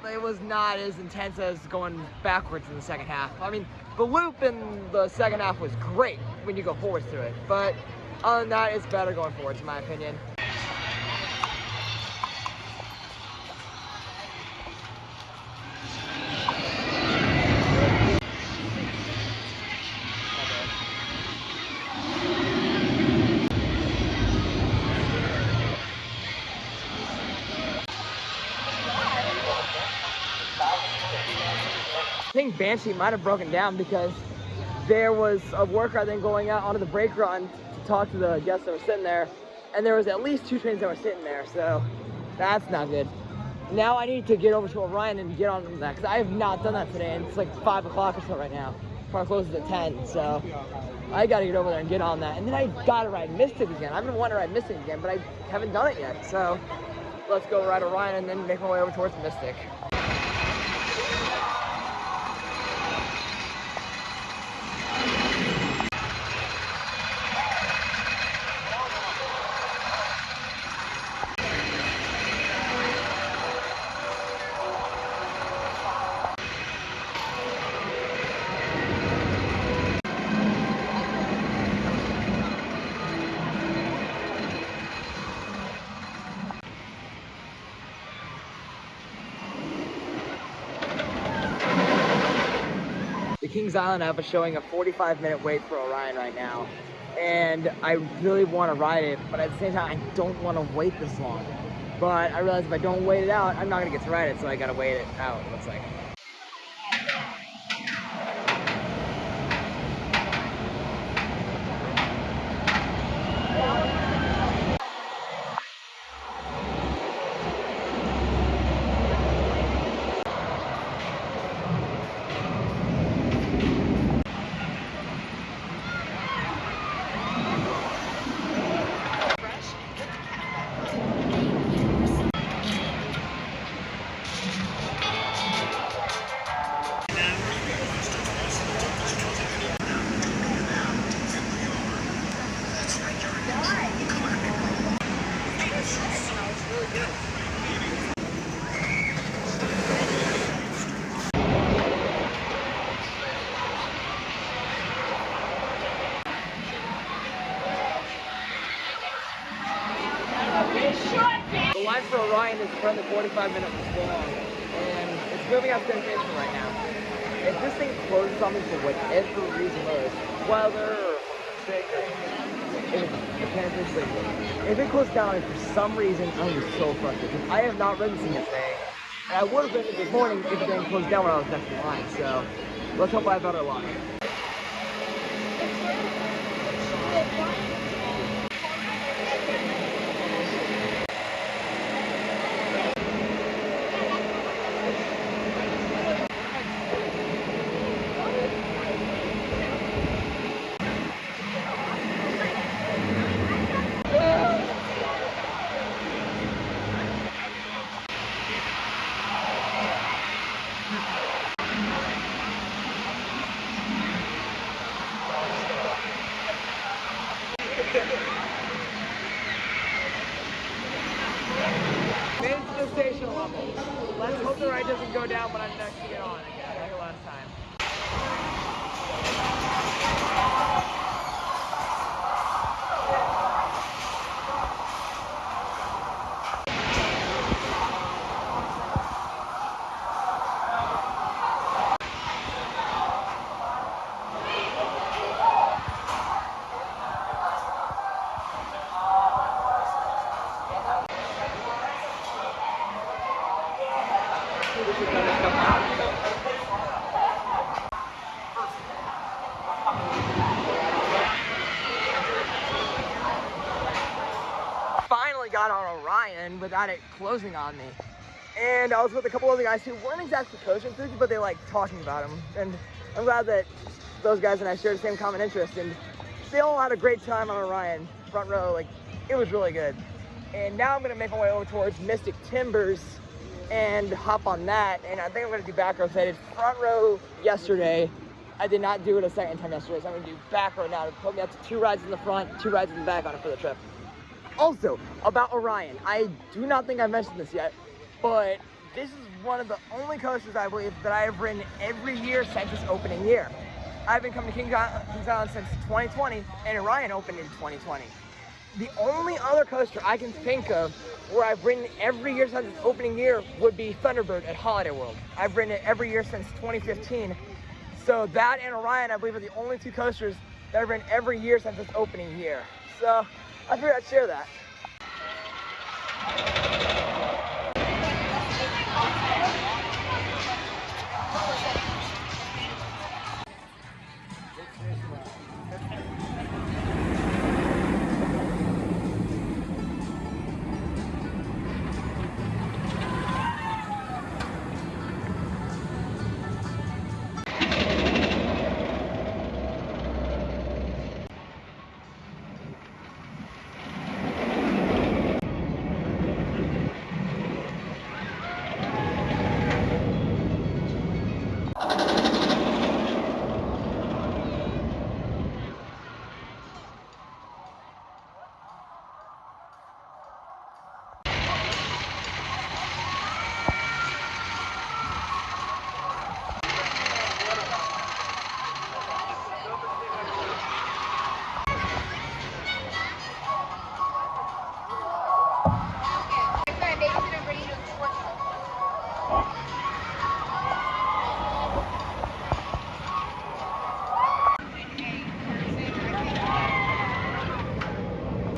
it was not as intense as going backwards in the second half. I mean, the loop in the second half was great when you go forwards through it, but other than that, it's better going forwards in my opinion. I think Banshee might have broken down because there was a worker, I think, going out onto the brake run to talk to the guests that were sitting there, and there was at least 2 trains that were sitting there, so that's not good. Now I need to get over to Orion and get on that, because I have not done that today, and it's like 5 o'clock or so right now. Park closes at 10, so I gotta get over there and get on that. And then I gotta ride Mystic again. I've been wanting to ride Mystic again, but I haven't done it yet, so let's go ride Orion and then make my way over towards Mystic. Kings Island app is showing a 45-minute wait for Orion right now, and I really want to ride it, but at the same time I don't want to wait this long. But I realize if I don't wait it out, I'm not gonna get to ride it, so I gotta wait it out, it looks like. line for Orion is currently 45 minutes long, and it's moving up destination right now. If this thing closes on me for whatever reason, whether it's weather or sick, if it closes down and for some reason, I'm just so frustrated. I have not ridden this thing yesterday, and I would have ridden it this morning if it didn't close down when I was next in line. So let's hope I have better luck. Made it to the station level. Let's hope the ride doesn't go down when I'm next to get on again, like last time. Finally got on Orion without it closing on me. And I was with a couple other guys who weren't exactly coach enthusiasts, but they liked talking about them. And I'm glad that those guys and I shared the same common interest. And they all had a great time on Orion, front row. Like, it was really good. And now I'm gonna make my way over towards Mystic Timbers and hop on that. And I think I'm gonna do back row. So I did front row yesterday. I did not do it a second time yesterday, so I'm gonna do back row now to put me up to 2 rides in the front, 2 rides in the back on it for the trip. Also, about Orion, I do not think I mentioned this yet, but this is one of the only coasters, I believe, that I have ridden every year since its opening year. I've been coming to Kings Island since 2020, and Orion opened in 2020. The only other coaster I can think of where I've ridden every year since its opening year would be Thunderbird at Holiday World. I've ridden it every year since 2015. So that and Orion, I believe, are the only 2 coasters that I've ridden every year since its opening year. So I figured I'd share that.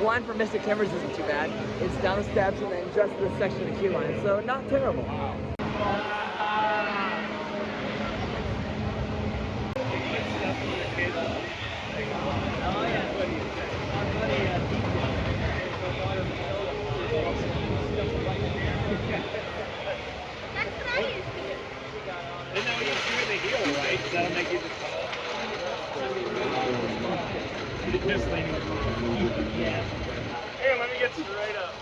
Line for Mystic Timbers isn't too bad. It's down the steps and then just this section of the queue line, so not terrible. That'll make you just leaning. Yeah. Here, let me get straight up.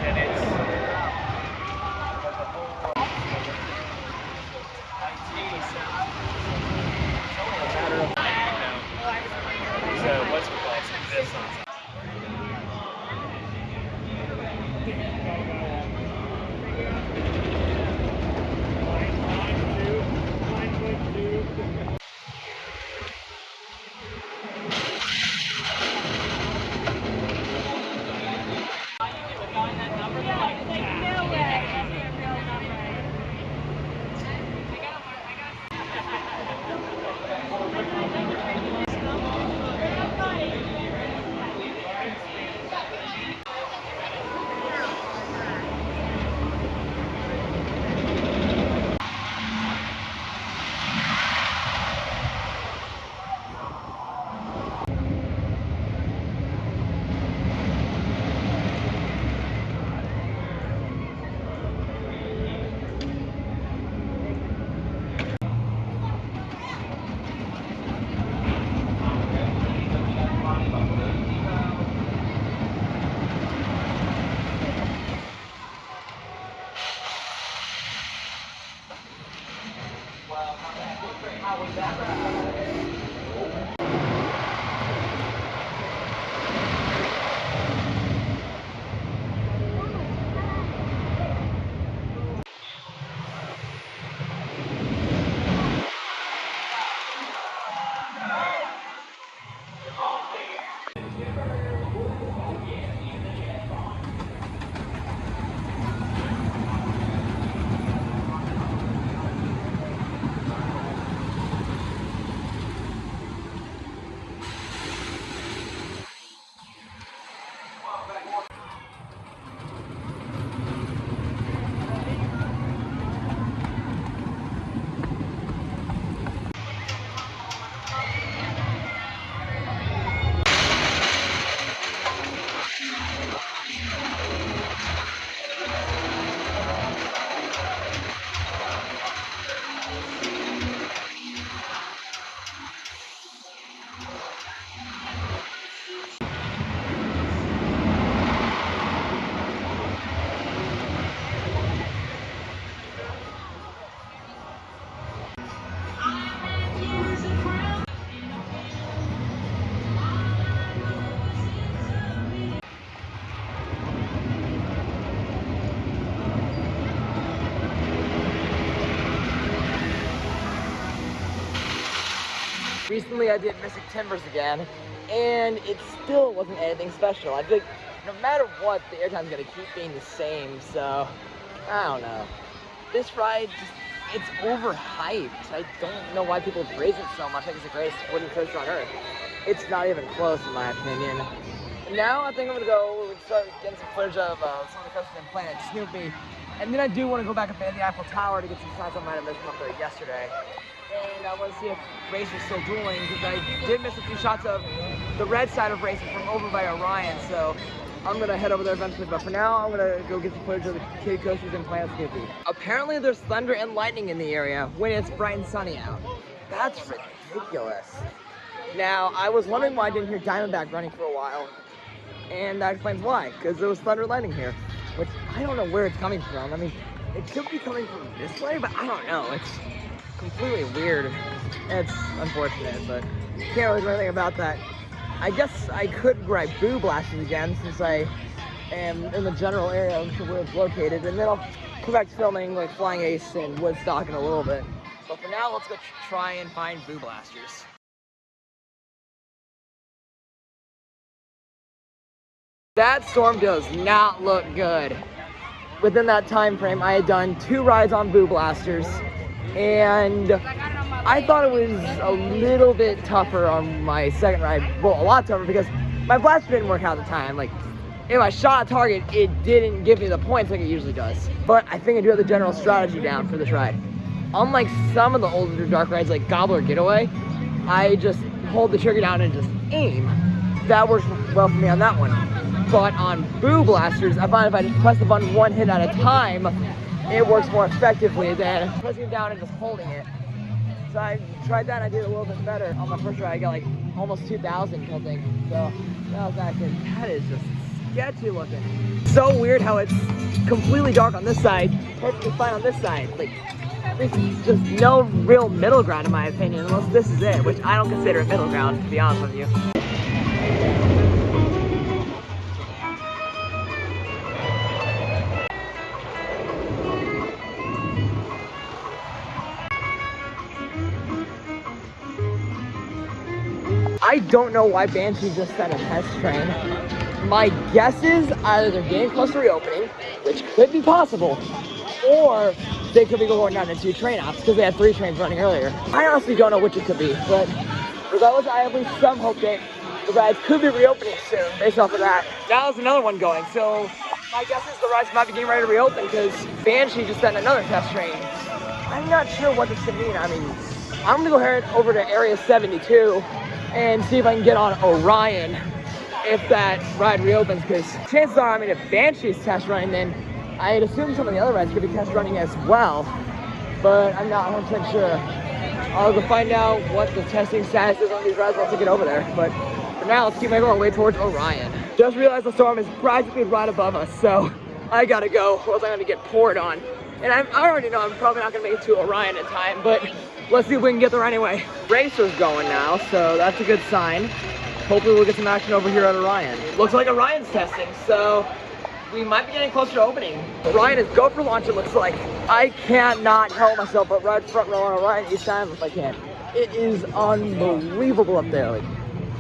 And it's so what's it called? This on. How was that ride? Recently I did Mystic Timbers again, and it still wasn't anything special. I feel like no matter what, the airtime's gonna keep being the same, so I don't know. This ride, it's overhyped. I don't know why people praise it so much. I think it's the greatest wooden coaster on earth. It's not even close in my opinion. And now I think I'm gonna go and start getting some footage of some of the coasters in Planet Snoopy. And then I do want to go back up at the Eiffel Tower to get some shots I might have missed up there yesterday. And I want to see if Race is still dueling, because I did miss a few shots of the red side of Race from over by Orion, so I'm going to head over there eventually. But for now, I'm going to go get some footage of the kid coasters in Planet Snoopy. Apparently there's thunder and lightning in the area when it's bright and sunny out. That's ridiculous. Now, I was wondering why I didn't hear Diamondback running for a while, and that explains why, because there was thunder and lightning here, which I don't know where it's coming from. I mean, it could be coming from this way, but I don't know. It's completely weird. It's unfortunate, but can't really do anything about that. I guess I could grab Boo Blasters again, since I am in the general area where it's located, and then I'll come back to filming like Flying Ace and Woodstock in a little bit. But for now, let's go try and find Boo Blasters. That storm does not look good. Within that time frame, I had done 2 rides on Boo Blasters, and I thought it was a little bit tougher on my second ride. Well, a lot tougher, because my blaster didn't work out at the time. Like, if I shot a target, it didn't give me the points like it usually does. But I think I do have the general strategy down for this ride. Unlike some of the older dark rides like Gobbler Getaway, I just hold the trigger down and just aim. That works well for me on that one. But on Boo Blasters, I find if I just press the button one hit at a time, it works more effectively than pressing it down and just holding it. So I tried that and I did a little bit better. On my first ride, I got like almost 2,000 tilting. So that is just sketchy looking. So weird how it's completely dark on this side, perfectly fine on this side. Like, there's just no real middle ground in my opinion, unless this is it, which I don't consider a middle ground, to be honest with you. I don't know why Banshee just sent a test train. My guess is either they're getting close to reopening, which could be possible, or they could be going down to 2 train ops because they had 3 trains running earlier. I honestly don't know which it could be, but regardless, I have at least some hope that the rides could be reopening soon based off of that. Now there's another one going, so my guess is the rides might be getting ready to reopen because Banshee just sent another test train. I'm not sure what this could mean. I mean, I'm gonna go head over to Area 72 and see if I can get on Orion if that ride reopens, because chances are, I mean, if Banshee's test running, then I'd assume some of the other rides could be test running as well, but I'm not 100% sure. I'll go find out what the testing status is on these rides once I get over there, but for now, let's keep making our way towards Orion. Just realized the storm is practically right above us, so I gotta go, or else I'm gonna get poured on. And I already know I'm probably not gonna make it to Orion in time, but let's see if we can get there anyway. Racer's going now, so that's a good sign. Hopefully we'll get some action over here at Orion. Looks like Orion's testing, so we might be getting closer to opening. Orion is go for launch, it looks like. I cannot help myself but ride front row on Orion each time if I can. It is unbelievable up there. Like,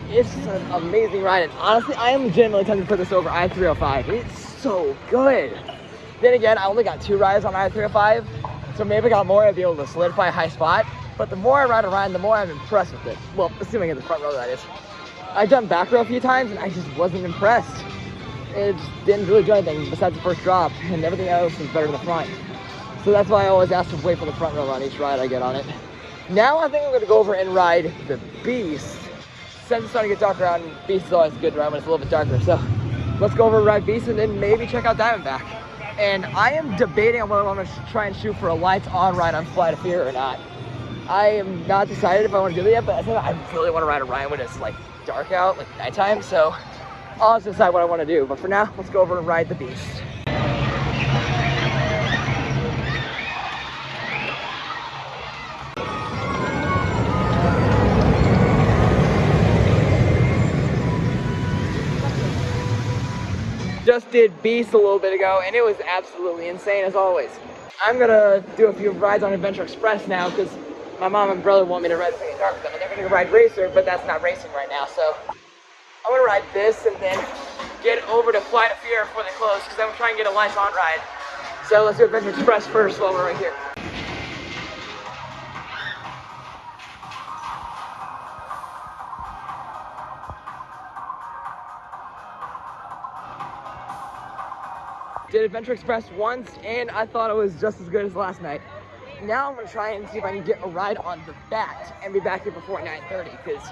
it's an amazing ride, and honestly, I am legitimately tempted to put this over I-305. It's so good. Then again, I only got 2 rides on I-305, so maybe I got more, I'd be able to solidify a high spot. But the more I ride Orion, the more I'm impressed with it. Well, assuming in the front row, that is. I've done back row a few times, and I just wasn't impressed. It just didn't really do anything besides the first drop, and everything else was better than the front. So that's why I always ask to wait for the front row on each ride I get on it. Now I think I'm gonna go over and ride the Beast. Since it's starting to get darker out, and Beast is always good to ride when it's a little bit darker. So let's go over and ride Beast and then maybe check out Diamondback. And I am debating on whether I'm gonna try and shoot for a lights on ride on Flight of Fear or not. I am not decided if I want to do that yet, but I think I really want to ride Orion when it's like dark out, like nighttime. So I'll have to decide what I want to do. But for now, let's go over and ride the Beast. Just did Beast a little bit ago, and it was absolutely insane as always. I'm gonna do a few rides on Adventure Express now because my mom and brother want me to ride something dark with them, and they're gonna ride Racer, but that's not racing right now. So I'm gonna ride this and then get over to Flight of Fear before they close because I'm gonna try and get a lights on ride. So let's do Adventure Express first while we're right here. Did Adventure Express once, and I thought it was just as good as last night. Now I'm gonna try and see if I can get a ride on the Bat and be back here before 9:30, because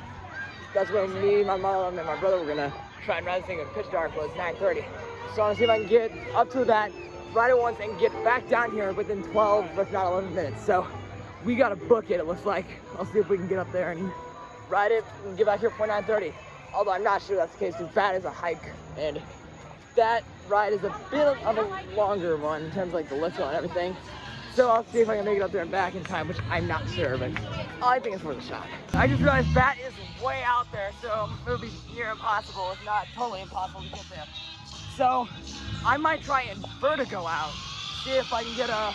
that's when me, my mom, and my brother were gonna try and ride this thing in pitch dark, but it's 9:30. So I'm gonna see if I can get up to the Bat, ride it once, and get back down here within 12, if not 11 minutes. So we gotta book it looks like. I'll see if we can get up there and ride it and get back here before 9:30. Although I'm not sure that's the case, because Bat is a hike, and that ride is a bit of a longer one in terms of like the lift and everything. So I'll see if I can make it up there and back in time, which I'm not sure, but I think it's worth a shot. I just realized Bat is way out there, so it would be near impossible, if not totally impossible to get there. So I might try and Vertigo out, see if I can get a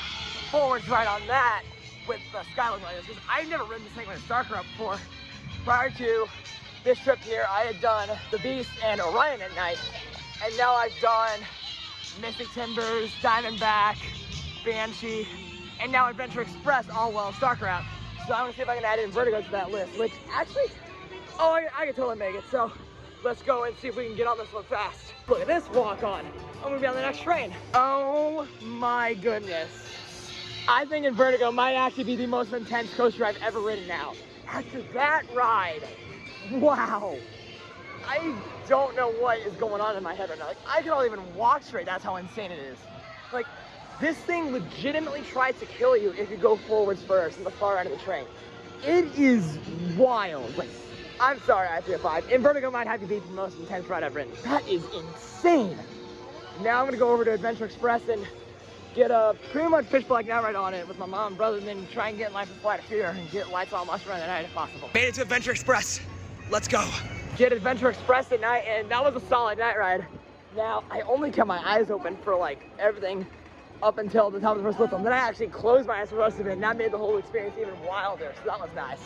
forwards ride on that with the Skylink like this, because I've never ridden this thing when it's darker out before. Prior to this trip here, I had done the Beast and Orion at night, and now I've done Mystic Timbers, Diamondback, Banshee, and now Adventure Express, all while it's darker out. So I'm gonna see if I can add in Vertigo to that list, which actually, oh, I can totally make it. So let's go and see if we can get on this one fast. Look at this walk on. I'm gonna be on the next train. Oh my goodness. I think Vertigo might actually be the most intense coaster I've ever ridden now. After that ride, wow. I don't know what is going on in my head right now. Like, I cannot even walk straight, that's how insane it is. Like, this thing legitimately tries to kill you if you go forwards first in the far end of the train. It is wild. Like, I'm sorry, I-305. And Vertigo might have to be the most intense ride I've ridden. That is insane. Now I'm gonna go over to Adventure Express and get a pretty much pitch black night ride on it with my mom and brother, and then try and get in line for Flight of Fear and get lights on much around the night if possible. Made it to Adventure Express. Let's go. Did Adventure Express at night, and that was a solid night ride. Now, I only kept my eyes open for like everything up until the top of the first lift, and then I actually closed my eyes for the rest of it, and that made the whole experience even wilder, so that was nice.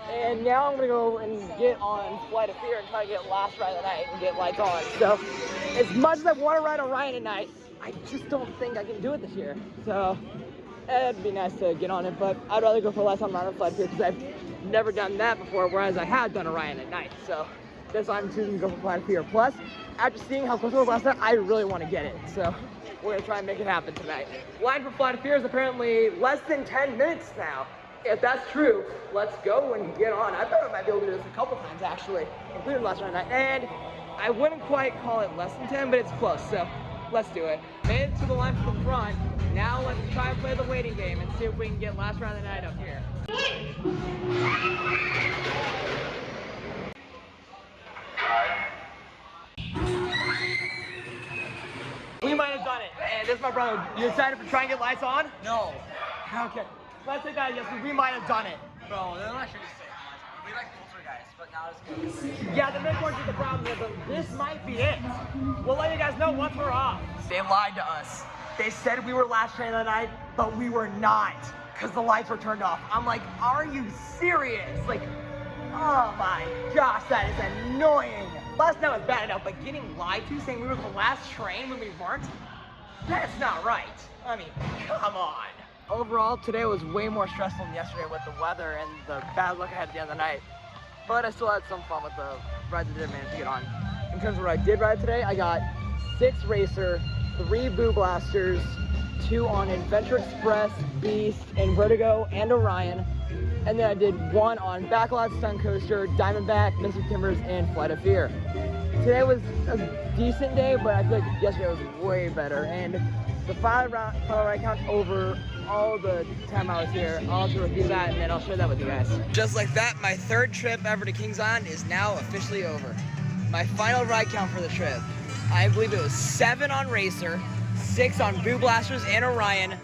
And now I'm gonna go and get on Flight of Fear and try to get last ride of the night and get lights on. So, as much as I want to ride Orion at night, I just don't think I can do it this year. So, it'd be nice to get on it, but I'd rather go for lights on ride on Flight of Fear because I've never done that before, whereas I had done Orion at night. So, that's why I'm choosing to go for Flight of Fear. Plus, after seeing how close it was last night, I really want to get it. So, we're gonna try and make it happen tonight. Line for Flight of Fear is apparently less than 10 minutes now. If that's true, let's go and get on. I thought I might be able to do this a couple times actually, including last night. And I wouldn't quite call it less than 10, but it's close, so let's do it. Made it to the line from the front. Now let's try and play the waiting game and see if we can get last round of the night up here. We might have done it, and this is my brother. You excited for trying to get lights on? No. Okay. Let's say that, yes, we might have done it. Bro, they're not sure to say. We like poltergeist, but now it's good. Yeah, the midpoint is the problem here, but this might be it. We'll let you guys know once we're off. They lied to us. They said we were last train of the night, but we were not, because the lights were turned off. I'm like, are you serious? Like, oh my gosh, that is annoying. Last night was bad enough, but getting lied to, saying we were the last train when we weren't, that's not right. I mean, come on. Overall, today was way more stressful than yesterday with the weather and the bad luck I had at the end of the night. But I still had some fun with the rides I did manage to get on. In terms of what I did ride today, I got 6 Racer, 3 Boo Blasters, 2 on Adventure Express, Beast, and Vertigo, and Orion. And then I did 1 on Backlot Stun Coaster, Diamondback, Mystic Timbers, and Flight of Fear. Today was a decent day, but I feel like yesterday was way better. And the final ride count over all the time I was here, I'll have to review that and then I'll share that with you guys. Just like that, my 3rd trip ever to Kings Island is now officially over. My final ride count for the trip, I believe it was 7 on Racer, 6 on Boo Blasters and Orion,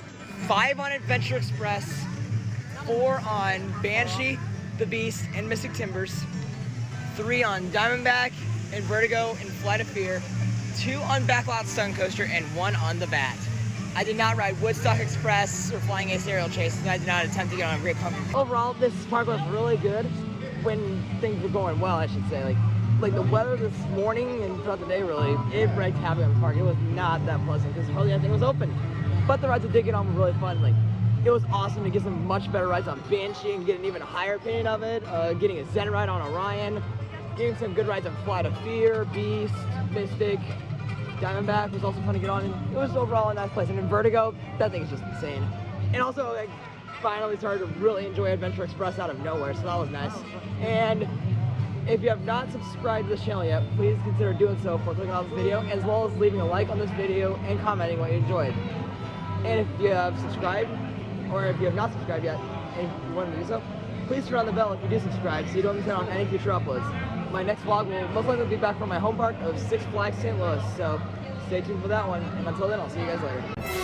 5 on Adventure Express, 4 on Banshee, the Beast, and Mystic Timbers, 3 on Diamondback and Vertigo and Flight of Fear, 2 on Backlot Stun Coaster, and 1 on the Bat. I did not ride Woodstock Express or Flying Ace Aerial Chase, and I did not attempt to get on a Great Pumpkin. Overall, this park was really good when things were going well, I should say. Like the weather this morning and throughout the day, really, it wreaked havoc on the park. It was not that pleasant because hardly anything was open. But the rides I did get on were really fun. Like, it was awesome to get some much better rides on Banshee and get an even higher opinion of it. Getting a Zen ride on Orion, getting some good rides on Flight of Fear, Beast, Mystic, Diamondback was also fun to get on, and it was overall a nice place. And in Vertigo, that thing is just insane. And also, like, finally started to really enjoy Adventure Express out of nowhere, so that was nice. And if you have not subscribed to this channel yet, please consider doing so before clicking on this video, as well as leaving a like on this video and commenting what you enjoyed. And if you have subscribed, or if you have not subscribed yet, and you want to do so, please turn on the bell if you do subscribe so you don't miss out on any future uploads. My next vlog will most likely be back from my home park of Six Flags St. Louis, so stay tuned for that one. And until then, I'll see you guys later.